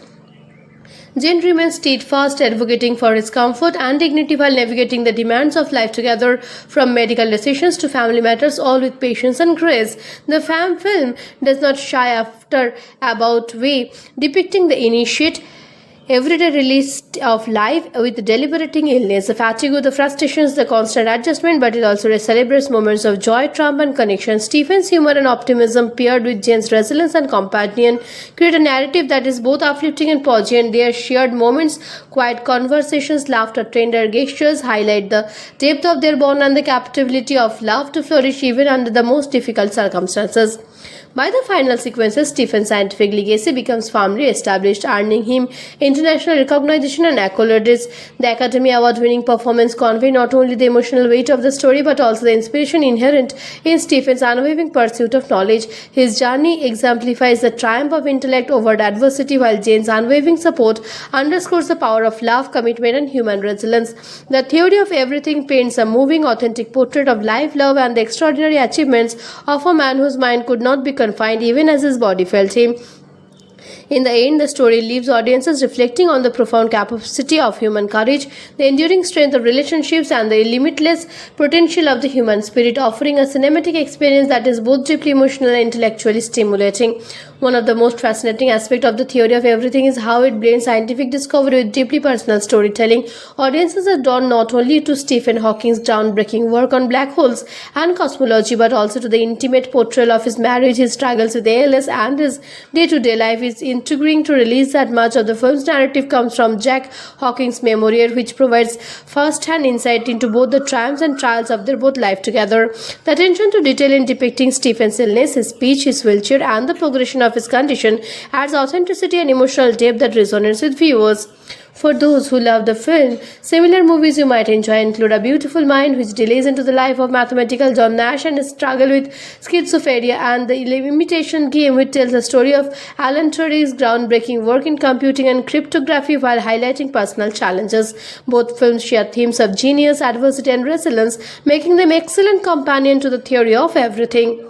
Speaker 8: Jane remains steadfast, advocating for his comfort and dignity while navigating the demands of life together, from medical decisions to family matters, all with patience and grace. The film does not shy after about way, depicting the initiate everyday release of life with deliberating illness, the fatigue, the frustrations, the constant adjustment, but it also celebrates moments of joy, triumph, and connection. Stephen's humor and optimism, paired with Jane's resilience and companion, create a narrative that is both uplifting and poignant. Their shared moments, quiet conversations, laughter, tender gestures highlight the depth of their bond and the capability of love to flourish even under the most difficult circumstances. By the final sequences, Stephen's scientific legacy becomes firmly established, earning him international recognition and accolades. The Academy Award-winning performance conveys not only the emotional weight of the story but also the inspiration inherent in Stephen's unwavering pursuit of knowledge. His journey exemplifies the triumph of intellect over adversity, while Jane's unwavering support underscores the power of love, commitment, and human resilience. The Theory of Everything paints a moving, authentic portrait of life, love, and the extraordinary achievements of a man whose mind could not be confined even as his body felt him. In the end, the story leaves audiences reflecting on the profound capacity of human courage, the enduring strength of relationships, and the limitless potential of the human spirit, offering a cinematic experience that is both deeply emotional and intellectually stimulating. One of the most fascinating aspects of the Theory of Everything is how it blends scientific discovery with deeply personal storytelling. Audiences are drawn not only to Stephen Hawking's groundbreaking work on black holes and cosmology, but also to the intimate portrayal of his marriage, his struggles with ALS, and his day-to-day life. It's intriguing to realize that much of the film's narrative comes from Jack Hawking's memoir, which provides first-hand insight into both the triumphs and trials of their both life together. The attention to detail in depicting Stephen's illness, his speech, his wheelchair, and the progression of his condition adds authenticity and emotional depth that resonates with viewers. For those who love the film, similar movies you might enjoy include A Beautiful Mind, which delays into the life of mathematical John Nash and his struggle with schizophrenia, and The Imitation Game, which tells the story of Alan Turing's groundbreaking work in computing and cryptography while highlighting personal challenges. Both films share themes of genius, adversity, and resilience, making them excellent companion to the Theory of Everything.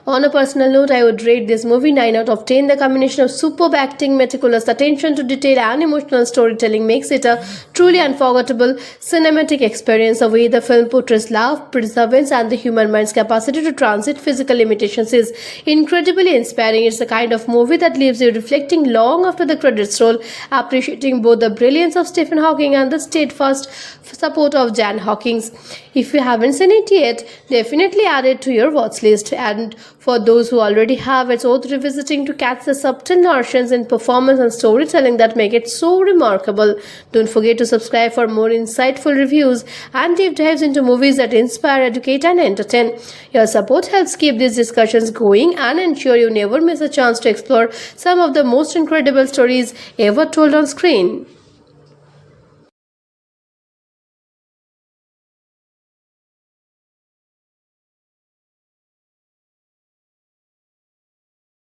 Speaker 8: On a personal note, I would rate this movie 9 out of 10. The combination of superb acting, meticulous attention to detail, and emotional storytelling makes it a truly unforgettable cinematic experience. The way the film portrays love, perseverance, and the human mind's capacity to transcend physical limitations is incredibly inspiring. It's the kind of movie that leaves you reflecting long after the credits roll, appreciating both the brilliance of Stephen Hawking and the steadfast support of Jan Hawkins. If you haven't seen it yet, definitely add it to your watch list. And for those who already have. It's worth revisiting to catch the subtle nuances in performance and storytelling that make it so remarkable. Don't forget to subscribe for more insightful reviews and deep dives into movies that inspire, educate, and entertain. Your support helps keep these discussions going and ensure you never miss a chance to explore some of the most incredible stories ever told on screen.